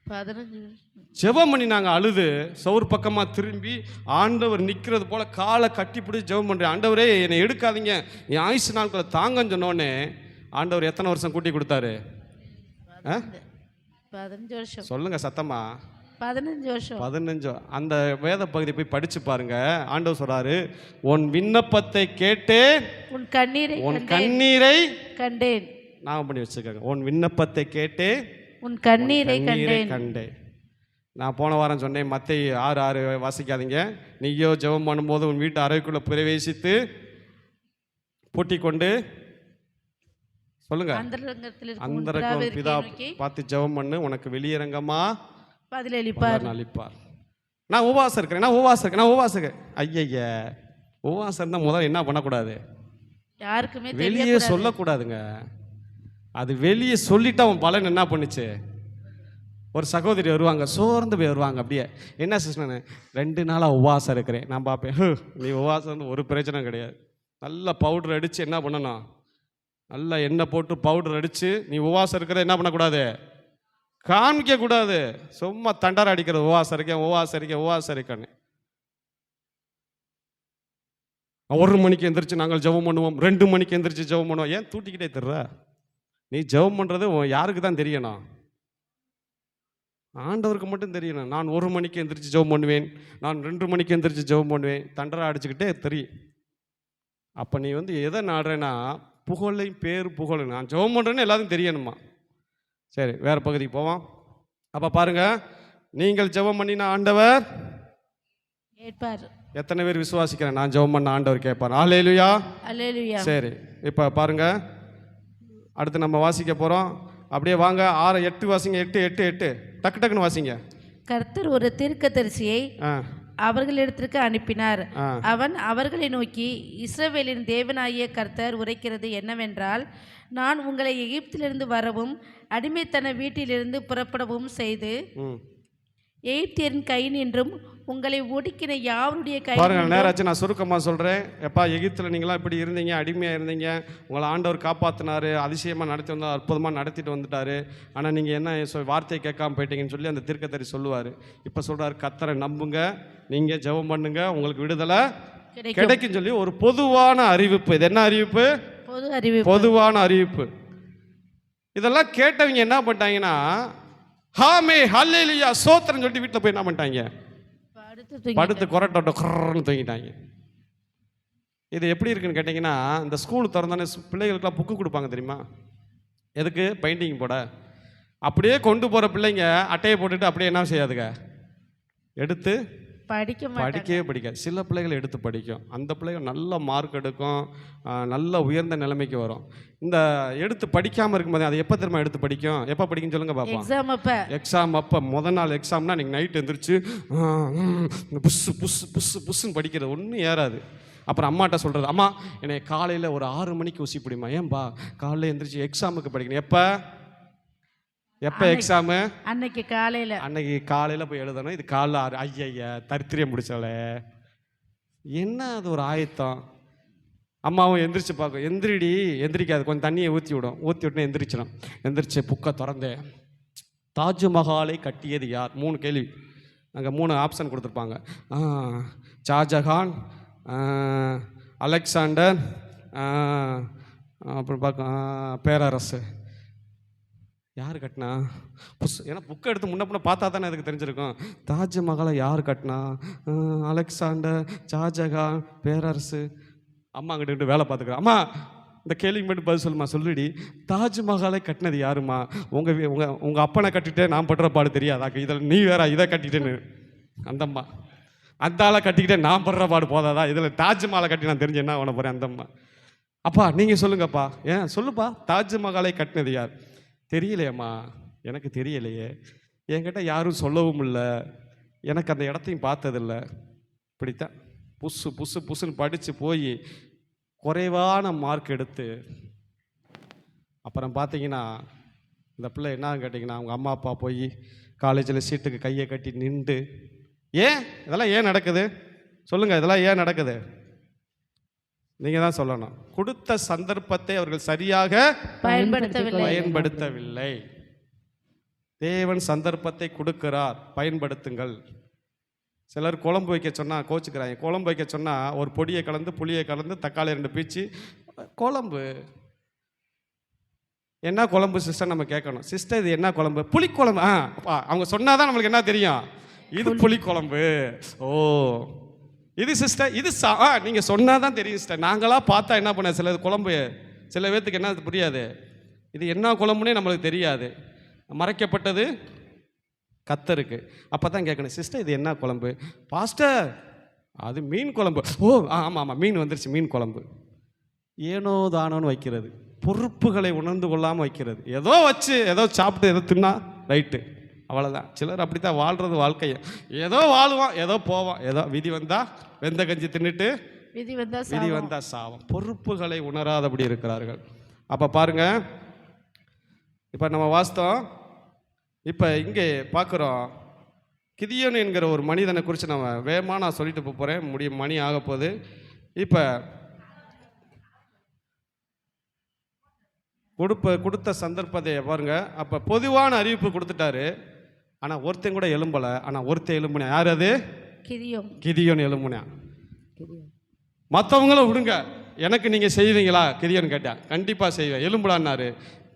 [SPEAKER 3] 15
[SPEAKER 1] ஜெபம் பண்ணினாங்க. அழுது சவுர் பக்கமாக திரும்பி ஆண்டவர் நிற்கிறது போல காலை கட்டி பிடிச்சி ஜெபம் பண்ணுறேன், ஆண்டவரே என்னை எடுக்காதீங்க, என் ஆயுசு நாட்களை தாங்கன்னு சொன்னோடனே ஆண்டவர் எத்தனை வருஷம் கூட்டி கொடுத்தாரு?
[SPEAKER 3] 15 வருஷம்.
[SPEAKER 1] சொல்லுங்க சத்தமா.
[SPEAKER 3] 15 வருஷம்.
[SPEAKER 1] 15. அந்த வேத பகுதி போய் படிச்சு பாருங்க. ஆண்டவர் சொல்றாரு, உன் விண்ணப்பத்தை கேட்டு
[SPEAKER 3] உன் கண்ணீரை கண்டேன்.
[SPEAKER 1] நான் பண்ணி வச்சுக்கோங்க, உன் விண்ணப்பத்தை கேட்டு
[SPEAKER 3] உன் கண்ணீரை
[SPEAKER 1] கண்டேன். நான் போன வாரம் சொன்னேன், மத்தேயு 6:6 வாசிக்காதீங்க. நீயோ ஜெபம் பண்ணும்போது உன் வீட்டு அறைக்குள்ள பிரவேசித்து பூட்டி கொண்டு சொல்லுங்க, அந்த பிதா பார்த்து ஜெபம் பண்ணு, உனக்கு வெளியரங்கமா பதிலளிப்பார். நான் உபவாசம் இருக்கிறேன். ஐய, உபவாசம் இருந்தால் முதல்ல என்ன பண்ணக்கூடாது?
[SPEAKER 3] யாருக்குமே
[SPEAKER 1] வெளியே சொல்லக்கூடாதுங்க. அது வெளியே சொல்லிட்டு அவன் பலன் என்ன பண்ணுச்சு? ஒரு சகோதரி வருவாங்க, சோர்ந்து போய் வருவாங்க. அப்படியே என்ன சிஸ்டர் 2 நாளாக உபவாசம் இருக்கிறேன். நான் பார்ப்பேன், நீ உபவாசம் வந்து ஒரு பிரச்சனை கிடையாது. நல்லா பவுடர் அடித்து என்ன பண்ணணும், நல்லா எண்ணெய் போட்டு பவுடர் அடித்து நீ உபவாசம் இருக்கிறத என்ன பண்ணக்கூடாது? காமிக்கக்கூடாது. சும்மா தண்டரை அடிக்கிறது, உபவாசம் இருக்கேன்னு. 1 மணிக்கு எந்திரிச்சு நாங்கள் ஜெபம் பண்ணுவோம், 2 மணிக்கு எந்திரிச்சு ஜெபம் பண்ணுவோம். ஏன் தூட்டிக்கிட்டே தர்ற? நீ ஜெபம் பண்ணுறது யாருக்கு தான் தெரியணும்? ஆண்டவருக்கு மட்டும் தெரியணும். நான் 1 மணிக்கு எந்திரிச்சு ஜெபம் பண்ணுவேன், நான் 2 மணிக்கு எந்திரிச்சு ஜெபம் பண்ணுவேன், தண்டரை அடிச்சுக்கிட்டே தெரியும். அப்போ நீ வந்து எதை நாடுறேன்னா புகழையும் புகழ் நான் ஜெபம் பண்ணுறேன்னு எல்லாத்தையும் தெரியணுமா? சரி, வேறு பகுதிக்கு போவோம். அப்போ பாருங்க, நீங்கள் ஜெபம் பண்ணின ஆண்டவர்
[SPEAKER 3] கேட்பார்.
[SPEAKER 1] எத்தனை பேர் விசுவாசிக்கிறேன் நான் ஜெபம் பண்ண ஆண்டவர் கேட்பார்? அல்லேலூயா. சரி, இப்போ பாருங்க, அடுத்து நம்ம வாசிக்க போகிறோம். அப்படியே வாங்க, 6-8 வாசிங்க. 8 டக்குன்னு வாசிங்க.
[SPEAKER 3] கர்த்தர் ஒரு தீர்க்கதரிசியை அவர்களிடத்திற்கு அனுப்பினார். அவன் அவர்களை நோக்கி, இஸ்ரவேலின் தேவனாகிய கர்த்தர் உரைக்கிறது என்னவென்றால், நான் உங்களை எகிப்திலிருந்து வரவும் அடிமைத்தன வீட்டிலிருந்து புறப்படவும் செய்து எகிப்தியரின் கை நின்றும் உங்களை ஒடுக்கின யாருடைய கை.
[SPEAKER 1] பாருங்க, நேராச்சு நான் சுருக்கமாக சொல்கிறேன். எப்பா எகிப்தில் நீங்களாம் இப்படி இருந்தீங்க, அடிமையாக இருந்தீங்க, உங்களை ஆண்டவர் காப்பாற்றினார், அதிசயமாக நடத்தி வந்தார், அற்புதமாக நடத்திட்டு வந்துட்டார். ஆனால் நீங்கள் என்ன வார்த்தையை கேட்காம போயிட்டீங்கன்னு சொல்லி அந்த தீர்க்கதரிசி சொல்லுவார். இப்போ சொல்கிறார், கர்த்தரை நம்புங்க, நீங்கள் ஜெபம் பண்ணுங்க, உங்களுக்கு விடுதலை கிடைக்கும் சொல்லி ஒரு பொதுவான அறிவிப்பு. இது என்ன அறிவிப்பு? பொதுவான அறிவிப்பு. இதெல்லாம் கேட்டவங்க என்ன பண்ணிட்டாங்கன்னா, ஹாமே ஹல்லேலூயா சோத்திரம் சொல்லிட்டு வீட்டில் போய் என்ன பண்ணிட்டாங்க? படுத்து கொரட்டோன்னு தூங்கிட்டாங்க. இது எப்படி இருக்குன்னு கேட்டிங்கன்னா, இந்த ஸ்கூல் திறந்தானே பிள்ளைகளுக்கெல்லாம் புக்கு கொடுப்பாங்க தெரியுமா? எதுக்கு? பெயிண்டிங் போட. அப்படியே கொண்டு போகிற பிள்ளைங்க அட்டையை போட்டுட்டு அப்படியே என்ன செய்யாதுங்க, எடுத்து படிக்கவே படிக்காது. சில பிள்ளைகள் எடுத்து படிக்கும், அந்த பிள்ளைகள் நல்ல மார்க் எடுக்கும், நல்ல உயர்ந்த நிலைமைக்கு வரும். இந்த எடுத்து படிக்காமல் இருக்கும்போது அது எப்போ திரும்ப எடுத்து படிக்கும்? எப்போ படிக்குன்னு சொல்லுங்க பார்ப்போம். எக்ஸாம் அப்போ. முதல் நாள் எக்ஸாம்னா நீங்கள் நைட் எழுந்திரிச்சு புஷ்ஷுன்னு படிக்கிறது ஒன்றும் ஏறாது. அப்புறம் அம்மாட்ட சொல்கிறது, அம்மா என்னை காலையில் ஒரு 6 மணிக்கு ஊசி பிடிமா. ஏன்பா? காலையில் எழுந்திரிச்சு எக்ஸாமுக்கு படிக்கணும். எப்போ எக்ஸாமு? அன்னைக்கு காலையில் போய் எழுதணும். இது காலைல 6. ஐயா தரித்திரியம் முடிச்சாலே என்ன அது ஒரு ஆயத்தம். அம்மாவும் எந்திரிச்சு பார்க்கும், எந்திரிக்காது, கொஞ்சம் தண்ணியை ஊற்றி விட்டுன்னு எந்திரிச்சிடும். எந்திரிச்சு புக்கை திறந்தேன், தாஜ்மஹாலை கட்டியது யார்? 3 கேள்வி. அங்கே 3 ஆப்ஷன் கொடுத்துருப்பாங்க. ஷாஜஹான், அலெக்சாண்டர், அப்புறம் பார்க்க பேரரசு. யார் கட்டினா? ஏன்னா புக்கை எடுத்து முன்ன பார்த்தா தானே அதுக்கு தெரிஞ்சிருக்கும். தாஜ்மஹாலை யார் கட்டினா? அலெக்சாண்டர், ஷாஜஹான், பேரரசு. அம்மா கிட்ட வேலை பார்த்துக்கிறேன். அம்மா இந்த கேள்விக்கு மட்டும் பதில் சொல்லுமா, சொல்லுடி. தாஜ்மஹாலை கட்டினது யாருமா? உங்கள் அப்பனை கட்டிட்டே நான் படுற பாடு தெரியாதாக்கு, இதில் நீ வேற இதை கட்டிட்டேன்னு. அந்தம்மா அந்த ஆளை கட்டிக்கிட்டே நான் படுற பாடு போதாதா, இதில் தாஜ்மஹாலை கட்டி நான் தெரிஞ்சு என்ன பண்ண போகிறேன்? அந்தம்மா. அப்பா நீங்கள் சொல்லுங்கப்பா, ஏன் சொல்லுப்பா, தாஜ்மஹாலை கட்டினது யார்? தெரியலையம்மா, எனக்கு தெரியலையே, என்கிட்ட யாரும் சொல்லவும் இல்லை, எனக்கு அந்த இடத்தையும் பார்த்ததில்லை. இப்படித்தான் புசு புசு புசுன்னு படித்து போய் குறைவான மார்க் எடுத்து அப்புறம் பார்த்தீங்கன்னா இந்த பிள்ளை என்னன்னு கேட்டிங்கன்னா, அவங்க அம்மா அப்பா போய் காலேஜில் சீட்டுக்கு கையை கட்டி நின்று, ஏன் இதெல்லாம் ஏன் நடக்குது சொல்லுங்கள், இதெல்லாம் ஏன் நடக்குது? நீங்கள் தான் சொல்லணும். கொடுத்த சந்தர்ப்பத்தை அவர்கள் சரியாக பயன்படுத்தவில்லை. தேவன் சந்தர்ப்பத்தை கொடுக்கிறார், பயன்படுத்துங்கள். சிலர் குழம்பு வைக்க சொன்னால் கோச்சுக்கிறாங்க. குழம்பு வைக்க சொன்னால் ஒரு பொடியை கலந்து புளியை கலந்து தக்காளி 2 பீச்சு குழம்பு. என்ன குழம்பு சிஸ்டர் நம்ம கேட்கணும். சிஸ்டர் இது என்ன குழம்பு? புளிக்குழம்பு. அவங்க சொன்னால் தான் நம்மளுக்கு என்ன தெரியும், இது புளிக்குழம்பு. ஓ இது சிஸ்டர் இது நீங்கள் சொன்னால் தான் தெரியும் சிஸ்டர். நாங்களாக பார்த்தா என்ன பண்ண, சில குழம்பு சில பேர்த்துக்கு என்ன புரியாது, இது என்ன குழம்புனே நம்மளுக்கு தெரியாது. மறைக்கப்பட்டது கத்தருக்கு. அப்போ தான் கேட்கணும், சிஸ்டர் இது என்ன குழம்பு? பாஸ்டர் அது மீன் குழம்பு. ஓ ஆமாம் ஆமாம் மீன் வந்துருச்சு, மீன் குழம்பு. ஏனோ தானோன்னு வைக்கிறது, பொறுப்புகளை உணர்ந்து கொள்ளாமல் வைக்கிறது. ஏதோ வச்சு ஏதோ சாப்பிட்டு ஏதோ தின்னா ரைட்டு, அவ்வளோதான். சிலர் அப்படி தான் வாழ்கிறது வாழ்க்கையை. ஏதோ வாழ்வான், ஏதோ போவான், ஏதோ விதி வந்தால் வெந்த கஞ்சி தின்னுட்டு விதி வந்தா சாவம். பொறுப்புகளை உணராதபடி இருக்கிறார்கள். அப்போ பாருங்க, இப்போ நம்ம வாஸ்தவம் இப்போ இங்கே பார்க்குறோம், கிதியோன் என்கிற ஒரு மனிதனை குறித்து நம்ம வேகமாக நான் சொல்லிட்டு போகிறேன், மணி ஆக போகுது. இப்போ கொடுத்த சந்தர்ப்பத்தை பாருங்க. அப்போ பொதுவான அறிவிப்பு கொடுத்துட்டாரு, ஆனால் ஒருத்தன் கூட எழும்பலை. ஆனால் ஒருத்தன் எழும்புனா, யார் அது? கிதியோன் எழும்புனா. மற்றவங்களும் விடுங்க, எனக்கு நீங்கள் செய்வீங்களா கிதியோன் கேட்டா, கண்டிப்பாக செய்வேன், எலும்புலான்னாரு.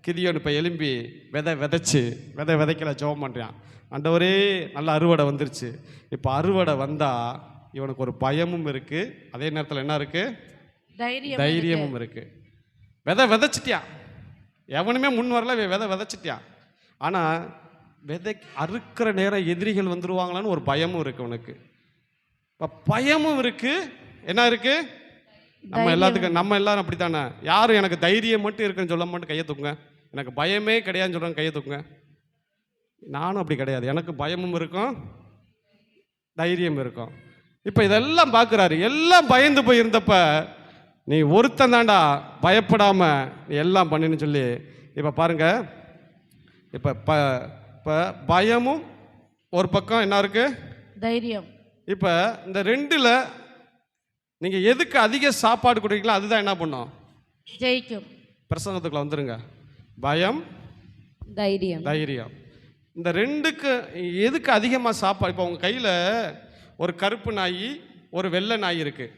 [SPEAKER 1] கிதியோன் இப்போ எலும்பி விதைக்கல ஜெபம் பண்ணுறான். ஆண்டவரே நல்ல அறுவடை வந்துருச்சு. இப்போ அறுவடை வந்தால் இவனுக்கு ஒரு பயமும் இருக்குது, அதே நேரத்தில் என்ன இருக்குது, தைரியமும் இருக்குது. விதைச்சிட்டியான், எவனுமே முன் வரல, விதைச்சிட்டியான். ஆனால் அறுக்கிற நேரம் எதிரிகள் வந்துடுவாங்களான்னு ஒரு பயமும் இருக்குது உனக்கு. இப்போ பயமும் இருக்குது, என்ன இருக்குது, நம்ம எல்லாரும் அப்படி தானே. யாரும் எனக்கு தைரியம் மட்டும் இருக்குன்னு சொல்ல மாட்டேன் கையை தூக்குங்க, எனக்கு பயமே கிடையாதுன்னு சொல்கிறாங்க கையை தூக்குங்க. நானும் அப்படி கிடையாது, எனக்கு பயமும் இருக்கும் தைரியம் இருக்கும். இப்போ இதெல்லாம் பார்க்குறாரு, எல்லாம் பயந்து போய் இருந்தப்ப நீ ஒருத்தன் தாண்டா பயப்படாமல் நீ எல்லாம் பண்ணின்னு சொல்லி. இப்போ பாருங்க, இப்போ பயமும் ஒரு பக்கம் என்ன இருக்கு, தைரியம். இப்போ இந்த ரெண்டில் நீங்கள் எதுக்கு அதிக சாப்பாடு கொடுக்குறீங்களோ அதுதான் என்ன பண்ணும், ஜெயிக்கும். பிரசங்கத்துக்குள்ள வந்துருங்க. பயம், தைரியம். இந்த ரெண்டுக்கு எதுக்கு அதிகமாக சாப்பாடு? இப்போ உங்கள் கையில் ஒரு கருப்பு நாய் ஒரு வெள்ளை நாய் இருக்குது.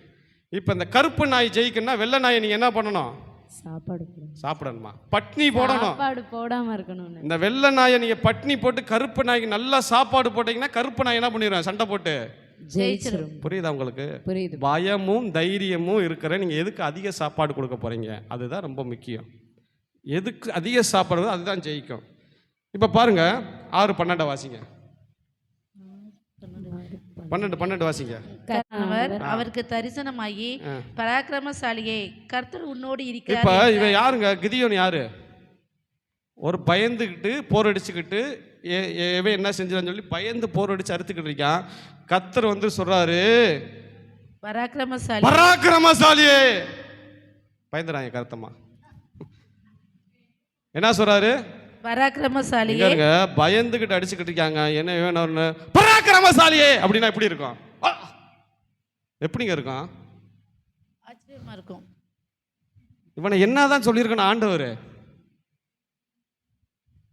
[SPEAKER 1] இப்போ இந்த கருப்பு நாய் ஜெயிக்கணும்னா வெள்ளை நாயை நீங்கள் என்ன பண்ணணும், சாப்பிடணுமா, பட்னி போடணும், போடாமல் இருக்கணும். இந்த வெள்ளை நாயை நீங்கள் பட்னி போட்டு கருப்பு நாய்க்கு நல்லா சாப்பாடு போட்டீங்கன்னா கருப்பு நாய் என்ன பண்ணிடுவேன், சண்டை போட்டு ஜெயிச்சிரும். புரியுதா உங்களுக்கு? புரியுது. பயமும் தைரியமும் இருக்கிற நீங்க எதுக்கு அதிக சாப்பாடு கொடுக்க போறீங்க, அதுதான் ரொம்ப முக்கியம். எதுக்கு அதிக சாப்பாடு அதுதான் ஜெயிக்கும். இப்ப பாருங்க 6:12 வாசிங்க. 12 வாசிங்க.
[SPEAKER 3] அவருக்கு தரிசனமாகி பராக்கிரமசாலியே கர்த்தர் உன்னோடு இருக்கிறார்.
[SPEAKER 1] இப்ப இவன் யாருங்க, கிதியோன் யாரு? ஒரு பயந்துக்கிட்டு போர் அடிச்சுக்கிட்டு என்ன செஞ்சான்னு சொல்லி பயந்து போர் அடிச்சு அறுத்துக்கிட்டு இருக்கான். கர்த்தர் வந்து சொல்றாரு, பராக்கிரமசாலியே. பயந்துறாங்க கருத்தமா. என்ன சொல்றாரு, பராக்கிரமசாலியே. பயந்துகிட்டு அடிச்சுக்கிட்டு இருக்காங்க, என்ன வேணும்னு பராக்கிரமசாலியே அப்படின்னா எப்படி இருக்கும், எப்படிங்க இருக்கும், ஆச்சரியமா இருக்கும். இவனை என்னதான் சொல்லியிருக்கணும் ஆண்டவர்,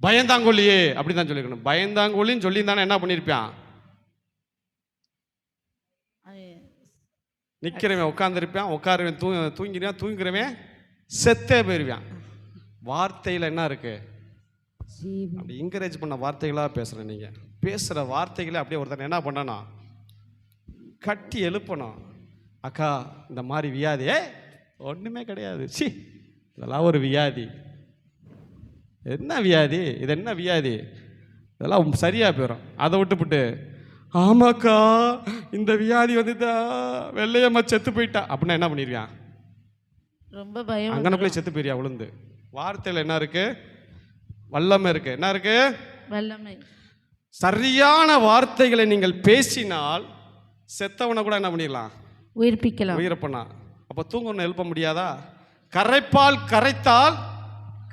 [SPEAKER 1] பயந்தாங்கொல்லியே அப்படிதான் சொல்லியிருக்கணும். பயந்தாங்கொல்லின்னு சொல்லி தானே என்ன பண்ணியிருப்பான், நிற்கிறவன் உட்காந்துருப்பான், உட்காருவன் தூங்கிடுவான், தூங்குறவன் செத்தே போயிருவான். வார்த்தையில் என்ன இருக்கு, அப்படி என்கரேஜ் பண்ண வார்த்தைகளாக பேசுகிறேன். நீங்கள் பேசுகிற வார்த்தைகளை அப்படியே ஒருத்தன் என்ன பண்ணணும், கட்டி எழுப்பணும். அக்கா இந்த மாதிரி வியாதியே ஒன்றுமே கிடையாது, சி இதெல்லாம் ஒரு வியாதி. என்ன வியாதி இது? என்ன வியாதி? இதெல்லாம் சரியாக போயிடும். அதை விட்டுப்புட்டு ஆமாக்கா இந்த வியாதி வந்துட்டா வெள்ளையம்மா செத்து போயிட்டா அப்படின்னா என்ன பண்ணிடுவான்?
[SPEAKER 3] ரொம்ப பயம்.
[SPEAKER 1] அங்கனக்குள்ளே செத்து போயிரியா விழுந்து. வார்த்தையில் என்ன இருக்கு? வல்லமை இருக்கு. என்ன இருக்கு?
[SPEAKER 3] வல்லமை.
[SPEAKER 1] சரியான வார்த்தைகளை நீங்கள் பேசினால் செத்தவனை கூட என்ன பண்ணிடலாம்?
[SPEAKER 3] உயிர்ப்பிக்கலாம்.
[SPEAKER 1] உயிரப்பண்ணா. அப்போ தூங்கணும் எழுப்ப முடியாதா? கரைப்பால் கரைத்தால்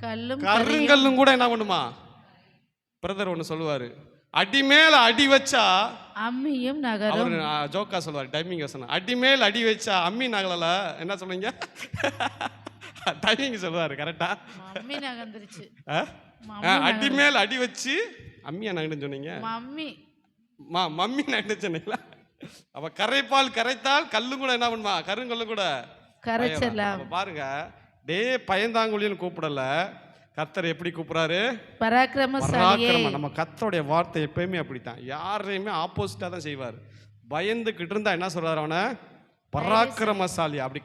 [SPEAKER 1] கருங்கல்லும் கூட என்ன பண்ணுமா? பிரதர் ஒன்று சொல்லுவார், அடிமேல் அடி வச்சா
[SPEAKER 3] அம்மியும் நகரும்.
[SPEAKER 1] அவர் ஜோக்கா சொல்லுவார், டைமிங் சொன்ன அடிமேல் அடி வச்சா அம்மி நகலல. என்ன சொல்லுவீங்க? டைமிங் சொல்லுவார் கரெக்டா?
[SPEAKER 3] அம்மி நகர்ந்துருச்சு.
[SPEAKER 1] அடிமேல் அடி வச்சு அம்மியா நகண்டுன்னு சொன்னீங்க? மம்மி நகண்டு சொன்னீங்களா? அப்ப கரைப்பால் கரைத்தால் கல்லு கூட என்ன பண்ணுமா? கருங்கல்லு கூட
[SPEAKER 3] கரைச்சலாம்.
[SPEAKER 1] பாருங்க, டே பயந்தாங்குழின்னு கூப்பிடல, கர்த்தர் எப்படி கூப்பிடுறாரு?
[SPEAKER 3] பராக்கிரமசாலியே.
[SPEAKER 1] நம்ம கர்த்தருடைய வார்த்தை எப்பயுமே அப்படித்தான், யாரையுமே ஆப்போசிட்டா தான் செய்வார். பயந்துகிட்டு இருந்தா என்ன சொல்றாரு அவனை? பராக்கிரமசாலி. அப்படி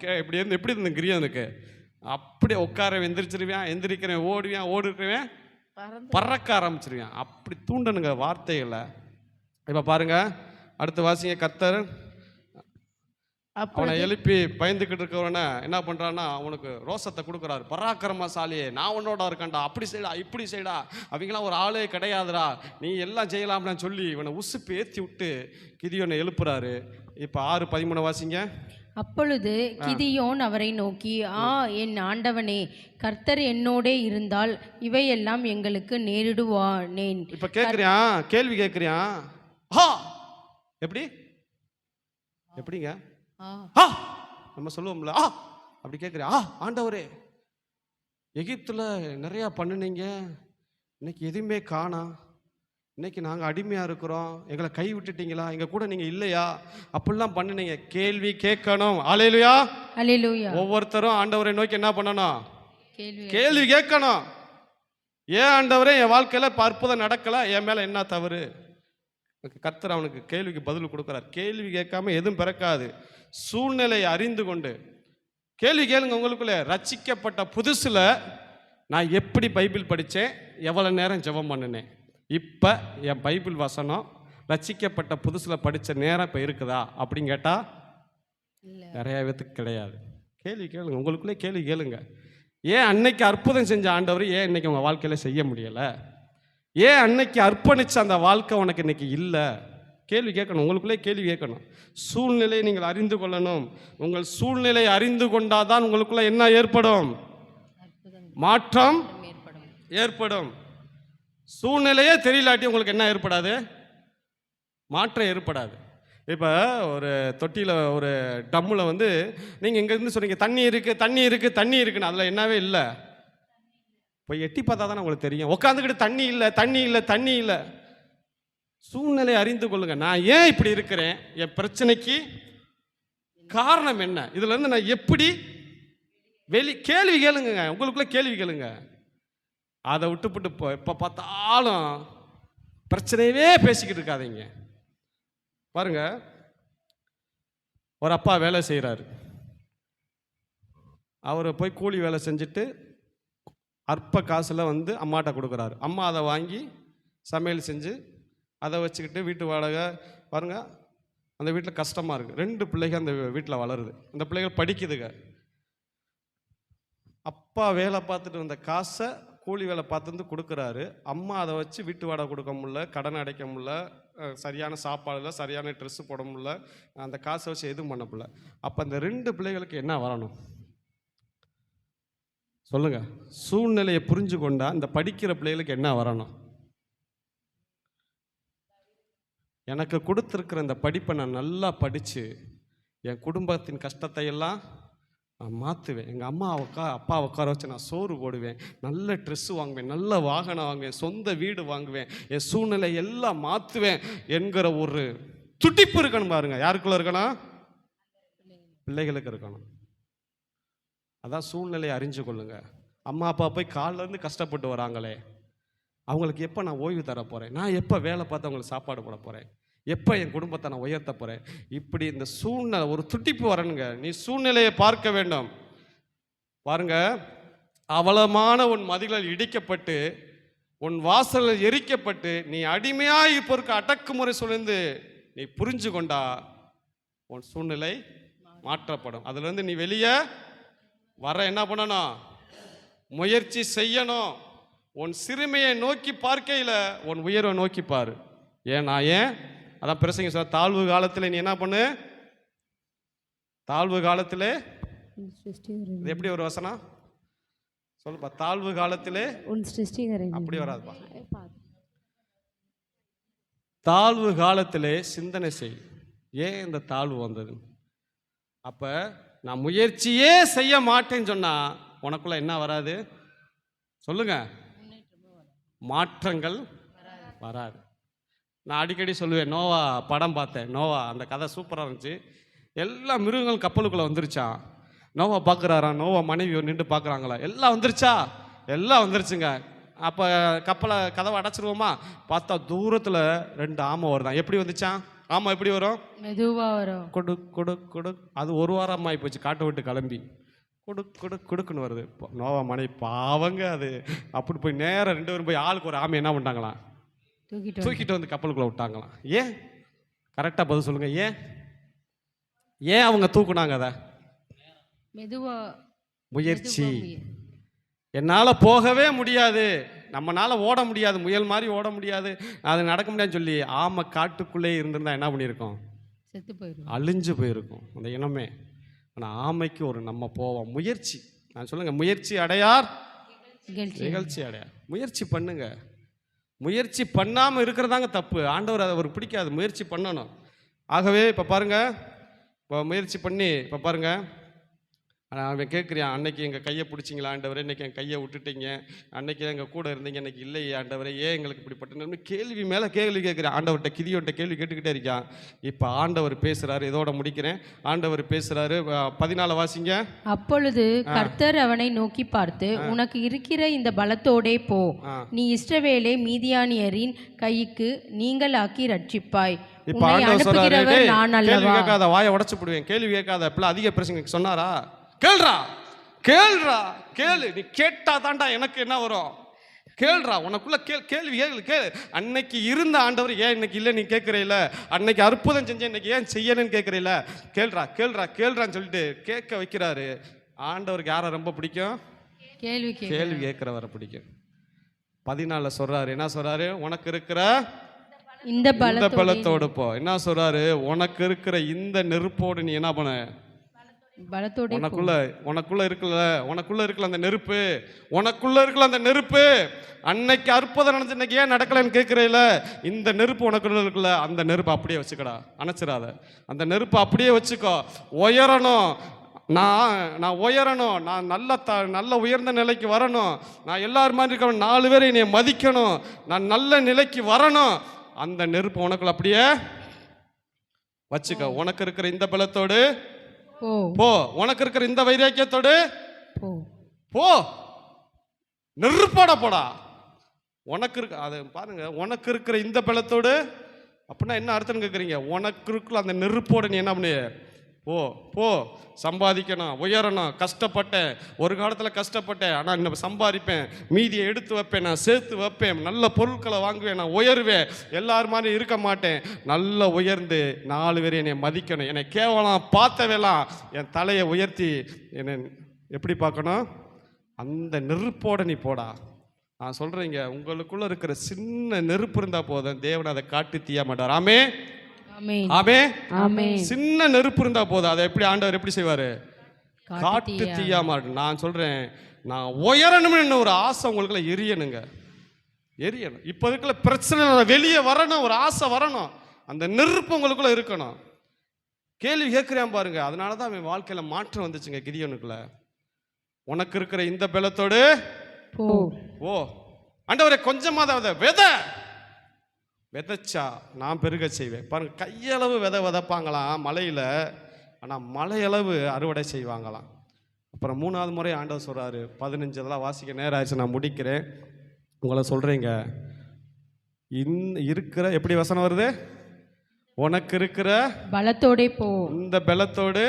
[SPEAKER 1] எப்படி இருந்த கிரியனுக்கு அப்படியே உட்கார எந்திரிச்சிருவேன், எந்திரிக்கிறேன் ஓடுவேன், ஓடுறேன் பறக்க ஆரம்பிச்சிருவேன். அப்படி தூண்டனுங்க வார்த்தைகளை. இப்ப பாருங்க, அடுத்த வாசிங்க. கர்த்தர் அவனை எழுப்பி பயந்துக்கிட்டு இருக்கிறவன என்ன பண்றான்னா அவனுக்கு ரோசத்தை கொடுக்குறாரு. பராக்கிரமசாலியே, நான் உன்னோட இருக்கேன்டா, அப்படி செய்டா இப்படி செய்டா, அவங்களாம் ஒரு ஆளே கிடையாதுடா, நீ எல்லாம் செய்யலாம்னு சொல்லி இவனை உசுப்பு ஏற்றி விட்டு கிதியோனை எழுப்புறாரு. இப்போ 6:13 வாசிங்க.
[SPEAKER 4] அப்பொழுது கிதியோன் அவரை நோக்கி, என் ஆண்டவனே, கர்த்தர் என்னோடே இருந்தால் இவையெல்லாம் எங்களுக்கு நேரிடுவானேன்.
[SPEAKER 1] இப்ப கேட்குறியான், கேள்வி கேட்குறியான். எப்படி எப்படிங்க நம்ம சொல்லுவோம்ல, அப்படி கேட்குறியா? ஆண்டவரே, எகிப்துல நிறையா பண்ணுனீங்க, இன்னைக்கு எதுவுமே காணா, இன்னைக்கு நாங்கள் அடிமையாக இருக்கிறோம், எங்களை கை விட்டுட்டீங்களா, எங்கள் கூட நீங்கள் இல்லையா, அப்படிலாம் பண்ணினீங்க. கேள்வி கேட்கணும். அல்லேலூயா,
[SPEAKER 4] அல்லேலூயா.
[SPEAKER 1] ஒவ்வொருத்தரும் ஆண்டவரை நோக்கி என்ன பண்ணணும்? கேள்வி கேட்கணும். ஏன் ஆண்டவரே என் வாழ்க்கையில் அற்புதம் நடக்கலை, என் மேலே என்ன தவறு? கர்த்தர் அவனுக்கு கேள்விக்கு பதில் கொடுக்குறார். கேள்வி கேட்காம எதுவும் பிறக்காது. சூழ்நிலையை அறிந்து கொண்டு கேள்வி கேளுங்க. உங்களுக்குள்ளே ரட்சிக்கப்பட்ட புதுசில் நான் எப்படி பைபிள் படித்தேன், எவ்வளோ நேரம் ஜெபம் பண்ணினேன், இப்போ என் பைபிள் வசனம் ரட்சிக்கப்பட்ட புதுசில் படித்த நேரம் இப்போ இருக்குதா அப்படின்னு கேட்டால் நிறைய பேத்துக்கு கிடையாது. கேள்வி கேளுங்க, உங்களுக்குள்ளே கேள்வி கேளுங்க. ஏன் அன்னைக்கு அற்புதம் செஞ்ச ஆண்டவர் ஏன் இன்னைக்கு உங்கள் வாழ்க்கையில் செய்ய முடியலை? ஏன் அன்னைக்கு அர்ப்பணிச்ச அந்த வாழ்க்கை உனக்கு இன்னைக்கு இல்லை? கேள்வி கேட்கணும், உங்களுக்குள்ளே கேள்வி கேட்கணும். சூழ்நிலையை நீங்கள் அறிந்து கொள்ளணும். உங்கள் சூழ்நிலையை அறிந்து கொண்டாதான் உங்களுக்குள்ள என்ன ஏற்படும்? மாற்றம் ஏற்படும். சூழ்நிலையே தெரியலாட்டி உங்களுக்கு என்ன ஏற்படாது? மாற்றம் ஏற்படாது. இப்போ ஒரு தொட்டியில் ஒரு டம்மில் நீங்கள் இங்கேருந்து சொன்னீங்க தண்ணி இருக்குது தண்ணி இருக்குது தண்ணி இருக்குன்னு, அதில் என்னவே இல்லை. இப்போ எட்டி பார்த்தா தானே உங்களுக்கு தெரியும். உட்காந்துக்கிட்டு தண்ணி இல்லை தண்ணி இல்லை தண்ணி இல்லை. சூழ்நிலை அறிந்து கொள்ளுங்க. நான் ஏன் இப்படி இருக்கிறேன், என் பிரச்சனைக்கு காரணம் என்ன, இதுலேருந்து நான் எப்படி கேள்வி கேளுங்க. உங்களுக்குள்ள கேள்வி கேளுங்க. அதை விட்டுப்புட்டு இப்போ பார்த்தாலும் பிரச்சனையவே பேசிக்கிட்டு இருக்காதீங்க. பாருங்க, ஒரு அப்பா வேலை செய்கிறாரு. அவர் போய் கூலி வேலை செஞ்சுட்டு அற்ப காசில் அம்மாட்ட கொடுக்குறாரு. அம்மா அதை வாங்கி சமையல் செஞ்சு அதை வச்சுக்கிட்டு வீட்டு வாடகை பாருங்க. அந்த வீட்டில் கஷ்டமாக இருக்குது. 2 பிள்ளைகள் அந்த வீட்டில் வளருது. அந்த பிள்ளைகள் படிக்குதுங்க. அப்பா வேலை பார்த்துட்டு வந்த காசை கூலி வேலை பார்த்து கொடுக்குறாரு. அம்மா அதை வச்சு வீட்டு வாடகை கொடுக்க முடியல, கடன் அடைக்க முடியல, சரியான சாப்பாடு இல்லை, சரியான ட்ரெஸ்ஸு போட முடியல, அந்த காசை வச்சு எதுவும் பண்ண முடியல. அப்போ அந்த 2 பிள்ளைகளுக்கு என்ன வரணும் சொல்லுங்க? சூழ்நிலையை புரிஞ்சு கொண்டா இந்த படிக்கிற பிள்ளைகளுக்கு என்ன வரணும்? எனக்கு கொடுத்துருக்கிற இந்த படிப்பை நான் நல்லா படித்து என் குடும்பத்தின் கஷ்டத்தை எல்லாம் நான் மாற்றுவேன். எங்கள் அப்பா உட்கார வச்சு நான் சோறு போடுவேன், நல்ல ட்ரெஸ்ஸு வாங்குவேன், நல்ல வாகனம் வாங்குவேன், சொந்த வீடு வாங்குவேன், என் சூழ்நிலை எல்லாம் மாற்றுவேன் என்கிற ஒரு துடிப்பு இருக்கணும். பாருங்க, யாருக்குள்ள இருக்கணும்? பிள்ளைகளுக்கு இருக்கணும். அதான் சூழ்நிலையை அறிஞ்சு கொள்ளுங்க. அம்மா அப்பா போய் காலிலேருந்து கஷ்டப்பட்டு வராங்களே, அவங்களுக்கு எப்போ நான் ஓய்வு தர போகிறேன், நான் எப்போ வேலை பார்த்து அவங்களுக்கு சாப்பாடு போட போகிறேன், எப்போ என் குடும்பத்தை நான் உயர்த்த போகிறேன், இப்படி இந்த சூழ்நிலை ஒரு துடிப்பு வரணுங்க. நீ சூழ்நிலையை பார்க்க வேண்டும். பாருங்க, அவலமான உன் மதில்கள் இடிக்கப்பட்டு உன் வாசல்கள் எரிக்கப்பட்டு நீ அடிமையாய் இப்போ இருக்க அடக்குமுறை சுழந்து நீ புரிஞ்சு கொண்டா உன் சூழ்நிலை மாற்றப்படும். அதுலேருந்து நீ வெளியே வர என்ன பண்ணணும்? முயற்சி செய்யணும். உன் சிறுமையை நோக்கி பார்க்கையில் உன் உயர்வை நோக்கி பாரு. ஏன் அதான் பிரசங்க சொல்ல, தாழ்வு காலத்தில் நீ என்ன பண்ணு? தாழ்வு காலத்திலே இது எப்படி ஒரு வசனம் சொல்லுப்பா? தாழ்வு காலத்திலே
[SPEAKER 2] உன் சிருஷ்டிகரை
[SPEAKER 1] அப்படி வராதுப்பா. தாழ்வு காலத்திலே சிந்தனை செய். ஏன் இந்த தாழ்வு வந்தது? அப்ப நான் முயற்சியே செய்ய மாட்டேன்னு சொன்னா உனக்குள்ள என்ன வராது? சொல்லுங்க, மாற்றங்கள் வராது. நான் அடிக்கடி சொல்லுவேன், நோவா படம் பார்த்தேன். நோவா அந்த கதை சூப்பராக இருந்துச்சு. எல்லா மிருகங்களும் கப்பலுக்குள்ளே வந்துருச்சான். நோவா பார்க்குறாராம், நோவா மனைவி நின்று பார்க்குறாங்களா, எல்லாம் வந்துருச்சா? எல்லாம் வந்துருச்சுங்க. அப்போ கதவை அடைச்சிருவோமா? பார்த்தா தூரத்தில் 2 ஆமை வருதான். எப்படி வந்துச்சான்? ஆமாம் எப்படி வரும்?
[SPEAKER 4] மெதுவாக வரும்.
[SPEAKER 1] கொடு கொடு கொடு. அது 1 வாரம் ஆகி போச்சு காட்டை விட்டு கிளம்பி. கொடுக்குன்னு வருது. நோவா மனைவி பாவங்க, அது அப்படி போய் நேரம் 2 பேரும் போய் ஆளுக்கு ஒரு ஆமை என்ன பண்ணிட்டாங்களாம்? தூக்கிட்டு வந்து கப்பலுக்குள்ளே விட்டாங்களாம். ஏன்? கரெக்டாக பதில் சொல்லுங்க. ஏன் அவங்க தூக்குனாங்க? அதை முயற்சி. என்னால் போகவே முடியாது, நம்மளால் ஓட முடியாது, முயல் மாதிரி ஓட முடியாது, அது நடக்க முடியாதுன்னு சொல்லி ஆமை காட்டுக்குள்ளே இருந்திருந்தா என்ன பண்ணியிருக்கோம்?
[SPEAKER 4] செத்து போயிருக்கும்,
[SPEAKER 1] அழிஞ்சு போயிருக்கும் அந்த இனமே. ஆனால் ஆமைக்கு ஒரு நம்ம போவோம். முயற்சி. நான் சொல்லுங்க, முயற்சி அடையார் நிகழ்ச்சி அடையார். முயற்சி பண்ணுங்க. முயற்சி பண்ணாமல் இருக்கிறதாங்க தப்பு. ஆண்டவர் அதை அவருக்கு பிடிக்காது. முயற்சி பண்ணணும். ஆகவே இப்போ பாருங்க, இப்போ முயற்சி பண்ணி இப்போ பாருங்க, அவன் கேட்குறியான், அன்னைக்கு எங்கள் கையை பிடிச்சிங்களா ஆண்டவரே, இன்றைக்கி என் கையை விட்டுட்டீங்க, அன்னைக்கு எங்கள் கூட இருந்தீங்க, இன்றைக்கி இல்லையே ஆண்டவரே, ஏன் எங்களுக்கு இப்படிப்பட்ட கேள்வி மேலே கேள்வி கேட்குறேன். ஆண்டவர்கிட்ட கிதியோட்ட கேள்வி கேட்டுக்கிட்டே இருக்கான். இப்போ ஆண்டவர் பேசுகிறாரு. இதோட முடிக்கிறேன். ஆண்டவர் பேசுகிறாரு. 14 வாசிங்க.
[SPEAKER 4] அப்பொழுது கர்த்தர் அவனை நோக்கி பார்த்து, உனக்கு இருக்கிற இந்த பலத்தோடே போ, நீ இஸ்ரவேலை மீதியானியரின் கைக்கு நீங்களாக்கி ரட்சிப்பாய்.
[SPEAKER 1] இப்போ ஆண்டவர் சொல்றாரு, கேள்வி கேட்காத, வாயை உடச்சு போடுவேன், கேள்வி கேட்காத. இப்பெல்லாம் அதிக பிரச்சனை சொன்னாரா? கேளு. நீ கேட்டா தாண்டா எனக்கு என்ன வரும்? கேள்றா, உனக்குள்ள கேள்வி கேளு. அன்னைக்கு இருந்த ஆண்டவர் ஏன் இன்னைக்கு இல்லை நீ கேட்குறீல? அன்னைக்கு அற்புதம் செஞ்சேன், இன்னைக்கு ஏன் செய்யணும்னு கேட்குறீல? கேள்றான்னு சொல்லிட்டு கேட்க வைக்கிறாரு. ஆண்டவருக்கு யாரை ரொம்ப பிடிக்கும்? கேள்வி கேட்கிறவரை பிடிக்கும். 14 சொல்றாரு, என்ன சொல்றாரு? உனக்கு இருக்கிற இந்த பலத்தோடு போ. என்ன சொல்றாரு? உனக்கு இருக்கிற இந்த நெருப்போடு நீ என்ன பண்ண? உனக்குள்ள இருக்கல அந்த நெருப்பு, உனக்குள்ள இருக்கல அந்த நெருப்பு. அன்னைக்கு அற்புதம் நடந்து இன்னைக்கு ஏன் நடக்கலன்னு கேட்கிறீல? இந்த நெருப்பு உனக்குள்ள இருக்குல்ல, அந்த நெருப்பு அப்படியே வச்சுக்கடா, அணைச்சிடாத. அந்த நெருப்பு அப்படியே வச்சுக்கோ. உயரணும். நான் உயரணும். நான் நல்ல உயர்ந்த நிலைக்கு வரணும். நான் எல்லாரும் மாதிரி இருக்கணும். 4 பேரை என்னை மதிக்கணும். நான் நல்ல நிலைக்கு வரணும். அந்த நெருப்பு உனக்குள்ள அப்படியே வச்சுக்க. உனக்கு இருக்கிற இந்த பலத்தோடு போ. உனக்கு இருக்கிற இந்த வைராக்கியத்தோடு போ. நெருப்போட போடா. உனக்கு இருக்க அதை பாருங்க. உனக்கு இருக்கிற இந்த பலத்தோடு அப்படின்னா என்ன அர்த்தம் கேட்குறீங்க? உனக்கு இருக்கிற அந்த நெருப்போட நீ என்ன பண்ணு? போ. சம்பாதிக்கணும், உயரணும். கஷ்டப்பட்டேன், ஒரு காலத்தில் கஷ்டப்பட்டேன், ஆனால் இன்னும் சம்பாதிப்பேன், மீதியை எடுத்து வைப்பேன், நான் சேர்த்து வைப்பேன், நல்ல பொருட்களை வாங்குவேன், நான் உயர்வேன், எல்லாரும் மாதிரி இருக்க மாட்டேன், நல்ல உயர்ந்து 4 பேர் என்னை மதிக்கணும். என்னை கேவலம் பார்த்தவெல்லாம் என் தலையை உயர்த்தி என்னை எப்படி பார்க்கணும்? அந்த நெருப்போட நீ போடா. நான் சொல்கிறேங்க, உங்களுக்குள்ள இருக்கிற சின்ன நெருப்பு இருந்தால் போதும், தேவன் அதை காட்டி தீய மாட்டார். சின்ன நெருப்பு இருந்தா போதும், அதை எப்படி ஆண்டவர் எப்படி செய்வாரு? காட்டு தீயா மாட்டேன். நான் சொல்றேன், நான் உயரணும்னு ஒரு ஆசை உங்களுக்குள்ள எரியணுங்க. இப்ப இருக்கிற பிரச்சனை வெளியே வரணும், ஒரு ஆசை வரணும், அந்த நெருப்பு உங்களுக்குள்ள இருக்கணும். கேள்வி கேட்கிறேன் பாருங்க. அதனாலதான் அவன் வாழ்க்கையில மாற்றம் வந்துச்சுங்க கிதியோனுக்குள்ள. உனக்கு இருக்கிற இந்த பலத்தோடு ஓ ஆண்டவரே, கொஞ்சமா தான் விதைச்சா நான் பெருக செய்வேன். பாருங்க, கையளவு விதைப்பாங்களாம் மலையில், ஆனால் மலையளவு அறுவடை செய்வாங்களாம். அப்புறம் 3வது முறை ஆண்டவர் சொல்கிறாரு, 15 இதெல்லாம் வாசிக்க நேரம் ஆயிடுச்சு, நான் முடிக்கிறேன். உங்களை சொல்கிறீங்க, இருக்கிற எப்படி வசனம் வருது? உனக்கு இருக்கிற
[SPEAKER 4] பலத்தோட போ.
[SPEAKER 1] இந்த பலத்தோடு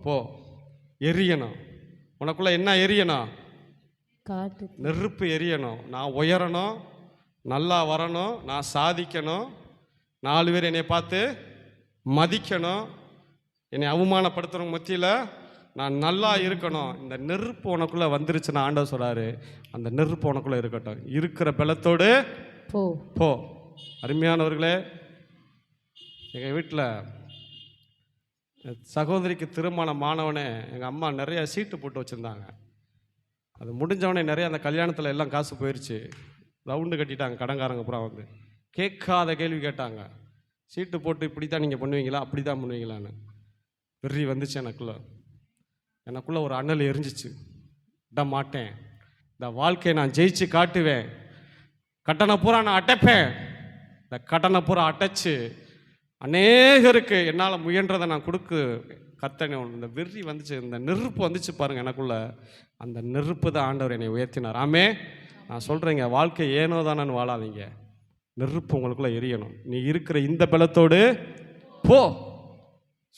[SPEAKER 1] போ. எரியணும். உனக்குள்ள என்ன எரியணும்?
[SPEAKER 2] காட்டு
[SPEAKER 1] நெருப்பு எரியணும், நான் உயரணும், நல்லா வரணும், நான் சாதிக்கணும், 4 பேர் என்னை பார்த்து மதிக்கணும், என்னை அவமானப்படுத்துகிறவங்க மத்தியில் நான் நல்லா இருக்கணும். இந்த நெருப்பு உனக்குள்ளே வந்துருச்சுன்னு ஆண்டவர் சொல்கிறாரு. அந்த நெருப்பு உனக்குள்ளே இருக்கட்டும். இருக்கிற பலத்தோடு
[SPEAKER 2] போ.
[SPEAKER 1] போ. அருமையானவர்களே, எங்கள் வீட்டில் சகோதரிக்கு திருமணமானவனே எங்கள் அம்மா நிறைய சீட்டு போட்டு வச்சுருந்தாங்க. அது முடிஞ்சவனே நிறைய அந்த கல்யாணத்தில் எல்லாம் காசு போயிடுச்சு. ரவுண்டு கட்டிட்டாங்க கடன்காரங்க அப்புறம் வந்து கேட்காத கேள்வி கேட்டாங்க. சீட்டு போட்டு இப்படி தான் நீங்கள் பண்ணுவீங்களா, அப்படி தான் பண்ணுவீங்களான்னு. வெறி வந்துச்சு எனக்குள்ளே ஒரு அனல் எரிஞ்சிச்சு. விட மாட்டேன், இந்த வாழ்க்கையை நான் ஜெயிச்சு காட்டுவேன், கட்டணை பூரா நான் அடைப்பேன். இந்த கட்டணை பூரா அடைச்சு அநேகருக்கு என்னால் முயன்றதை நான் கொடுக்கு கர்த்தனை. இந்த வெறி வந்துச்சு, இந்த நெருப்பு வந்துச்சு பாருங்கள் எனக்குள்ள. அந்த நெருப்பு தான் ஆண்டவர் என்னை உயர்த்தினார். ஆமே. நான் சொல்கிறேங்க, வாழ்க்கை ஏனோ தானன்னு வாழாதீங்க. நெருப்பு உங்களுக்குள்ளே எரியணும். நீ இருக்கிற இந்த பலத்தோடு போ.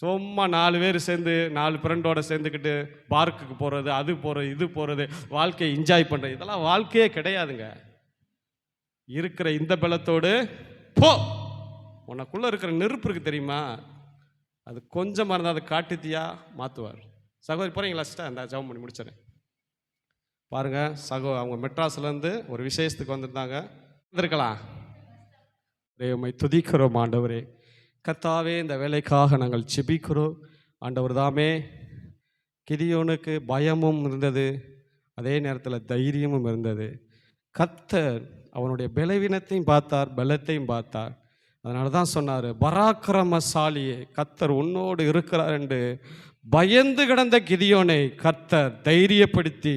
[SPEAKER 1] சும்மா 4 பேர் சேர்ந்து 4 ஃப்ரெண்டோட சேர்ந்துக்கிட்டு பார்க்குக்கு போகிறது, அது போகிறது, இது போகிறது, வாழ்க்கையை என்ஜாய் பண்ணுறது, இதெல்லாம் வாழ்க்கையே கிடையாதுங்க. இருக்கிற இந்த பலத்தோடு போ. உனக்குள்ளே இருக்கிற நெருப்பு இருக்குது தெரியுமா, அது கொஞ்சமாக இருந்தால் அதை காட்டுத்தியா மாற்றுவார். சகோதரி போகிறீங்களா சிஸ்டர்? அந்த ஜெபம் பண்ணி முடிச்சிடறேன். பாருங்கள், அவங்க மெட்ராஸ்லேருந்து ஒரு விசேஷத்துக்கு வந்திருந்தாங்க. வந்திருக்கலாம். உம்மை துதிக்கிறோம் ஆண்டவரே. கர்த்தாவே, இந்த வேலைக்காக நாங்கள் செபிக்கிறோம் ஆண்டவர் தாமே. கிதியோனுக்கு பயமும் இருந்தது, அதே நேரத்தில் தைரியமும் இருந்தது. கர்த்தர் அவனுடைய பலவீனத்தையும் பார்த்தார், பலத்தையும் பார்த்தார். அதனால தான் சொன்னார், பராக்கிரமசாலியே கர்த்தர் உன்னோடு இருக்கிறார் என்று பயந்து கிடந்த கிதியோனை கர்த்தர் தைரியப்படுத்தி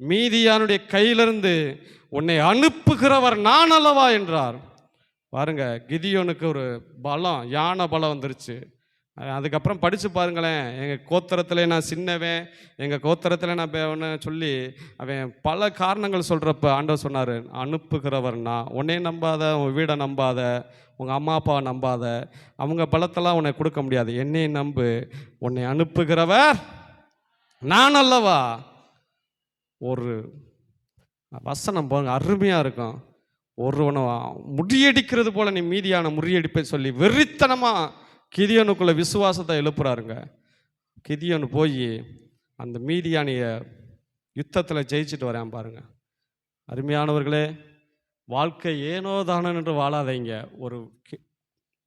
[SPEAKER 1] மீதியானுடைய கையிலிருந்து உன்னை அனுப்புகிறவர் நான் அல்லவா என்றார். பாருங்க, கிதியோனுக்கு ஒரு பலம், யானை பலம் வந்துருச்சு. அதுக்கப்புறம் படித்து பாருங்களேன். எங்கள் கோத்திரத்தில் நான் சின்னவன், எங்கள் கோத்திரத்தில் நான் சொல்லி அவன் பல காரணங்கள் சொல்கிறப்ப ஆண்டவர் சொன்னார், அனுப்புகிறவர் நான். உன்னை நம்பாத, உன் வீடை நம்பாத, உங்கள் அம்மா அப்பாவை நம்பாத, அவங்க பலத்தெல்லாம் உன்னை கொடுக்க முடியாது. என்னை நம்பு, உன்னை அனுப்புகிறவர் நான் அல்லவா. ஒரு வசனம் போங்க, அருமையாக இருக்கும். ஒருவனை முறியடிக்கிறது போல நீ மீதியான முறியடிப்பை சொல்லி வெறித்தனமாக கிதியோனுக்குள்ள விசுவாசத்தை எழுப்புறாருங்க. கிதியோனு போய் அந்த மீதியானிய யுத்தத்தில் ஜெயிச்சுட்டு வரேன் பாருங்க. அருமையானவர்களே, வாழ்க்கை ஏனோ தானோ என்று வாழாதீங்க. ஒரு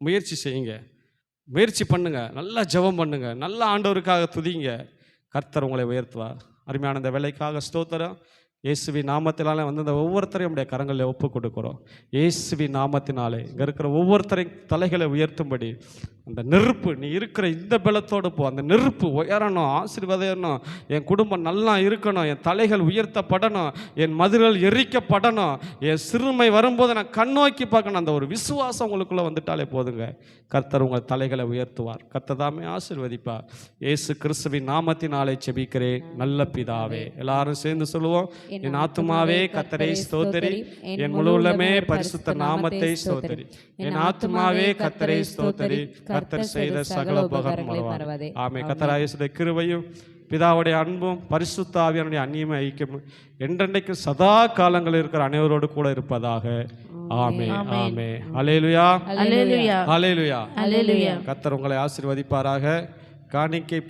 [SPEAKER 1] முயற்சி செய்யுங்க, முயற்சி பண்ணுங்க, நல்லா ஜெபம் பண்ணுங்க, நல்லா ஆண்டவருக்காக துதிங்க. கர்த்தர் உங்களை உயர்த்துவார். அருமையான இந்த வேலைக்காக ஸ்தோத்திரம். இயேசுவி நாமத்தினாலே வந்து இந்த ஒவ்வொருத்தரையும் நம்முடைய கரங்களில் ஒப்பு கொடுக்குறோம். இயேசுவி நாமத்தினாலே இங்கே இருக்கிற ஒவ்வொருத்தரையும் தலைகளை உயர்த்தும்படி அந்த நெருப்பு, நீ இருக்கிற இந்த பலத்தோடு போ. அந்த நெருப்பு உயரணும், ஆசீர்வாதம், என் குடும்பம் நல்லா இருக்கணும், என் தலைகள் உயர்த்தப்படணும், என் மதில்கள் எரிக்கப்படணும், என் சிறுமை வரும்போது நான் கண்ணோக்கி பார்க்கணும். அந்த ஒரு விசுவாசம் உங்களுக்குள்ளே வந்துட்டாலே போதுங்க, கர்த்தர் உங்கள் தலைகளை உயர்த்துவார். கர்த்தர் தாமே ஆசீர்வதிப்பார். இயேசு கிறிஸ்துவின் நாமத்தினாலே செபிக்கிறேன் நல்ல பிதாவே. எல்லாரும் சேர்ந்து சொல்லுவோம், என் ஆத்துமாவே கர்த்தரை ஸ்தோத்திரி, என் முழு உள்ளமே பரிசுத்த நாமத்தை ஸ்தோத்திரி. என் ஆத்துமாவே கர்த்தரை ஸ்தோத்திரி, கர்த்தர் செய்த சகல உபகாரம் மறவாதே. ஆமென். கர்த்தராகிய இயேசுவின் கிருபையும் பிதாவுடைய அன்பும் பரிசுத்த ஆவியானுடைய அந்நியமை ஐக்கியமும் என்றென்றைக்கு சதா காலங்களில் இருக்கிற அனைவரோடு கூட இருப்பதாக. ஆமென். ஆமென். அல்லேலூயா, அல்லேலூயா, அல்லேலூயா. கர்த்தர் உங்களை ஆசீர்வதிப்பாராக. காணிக்கை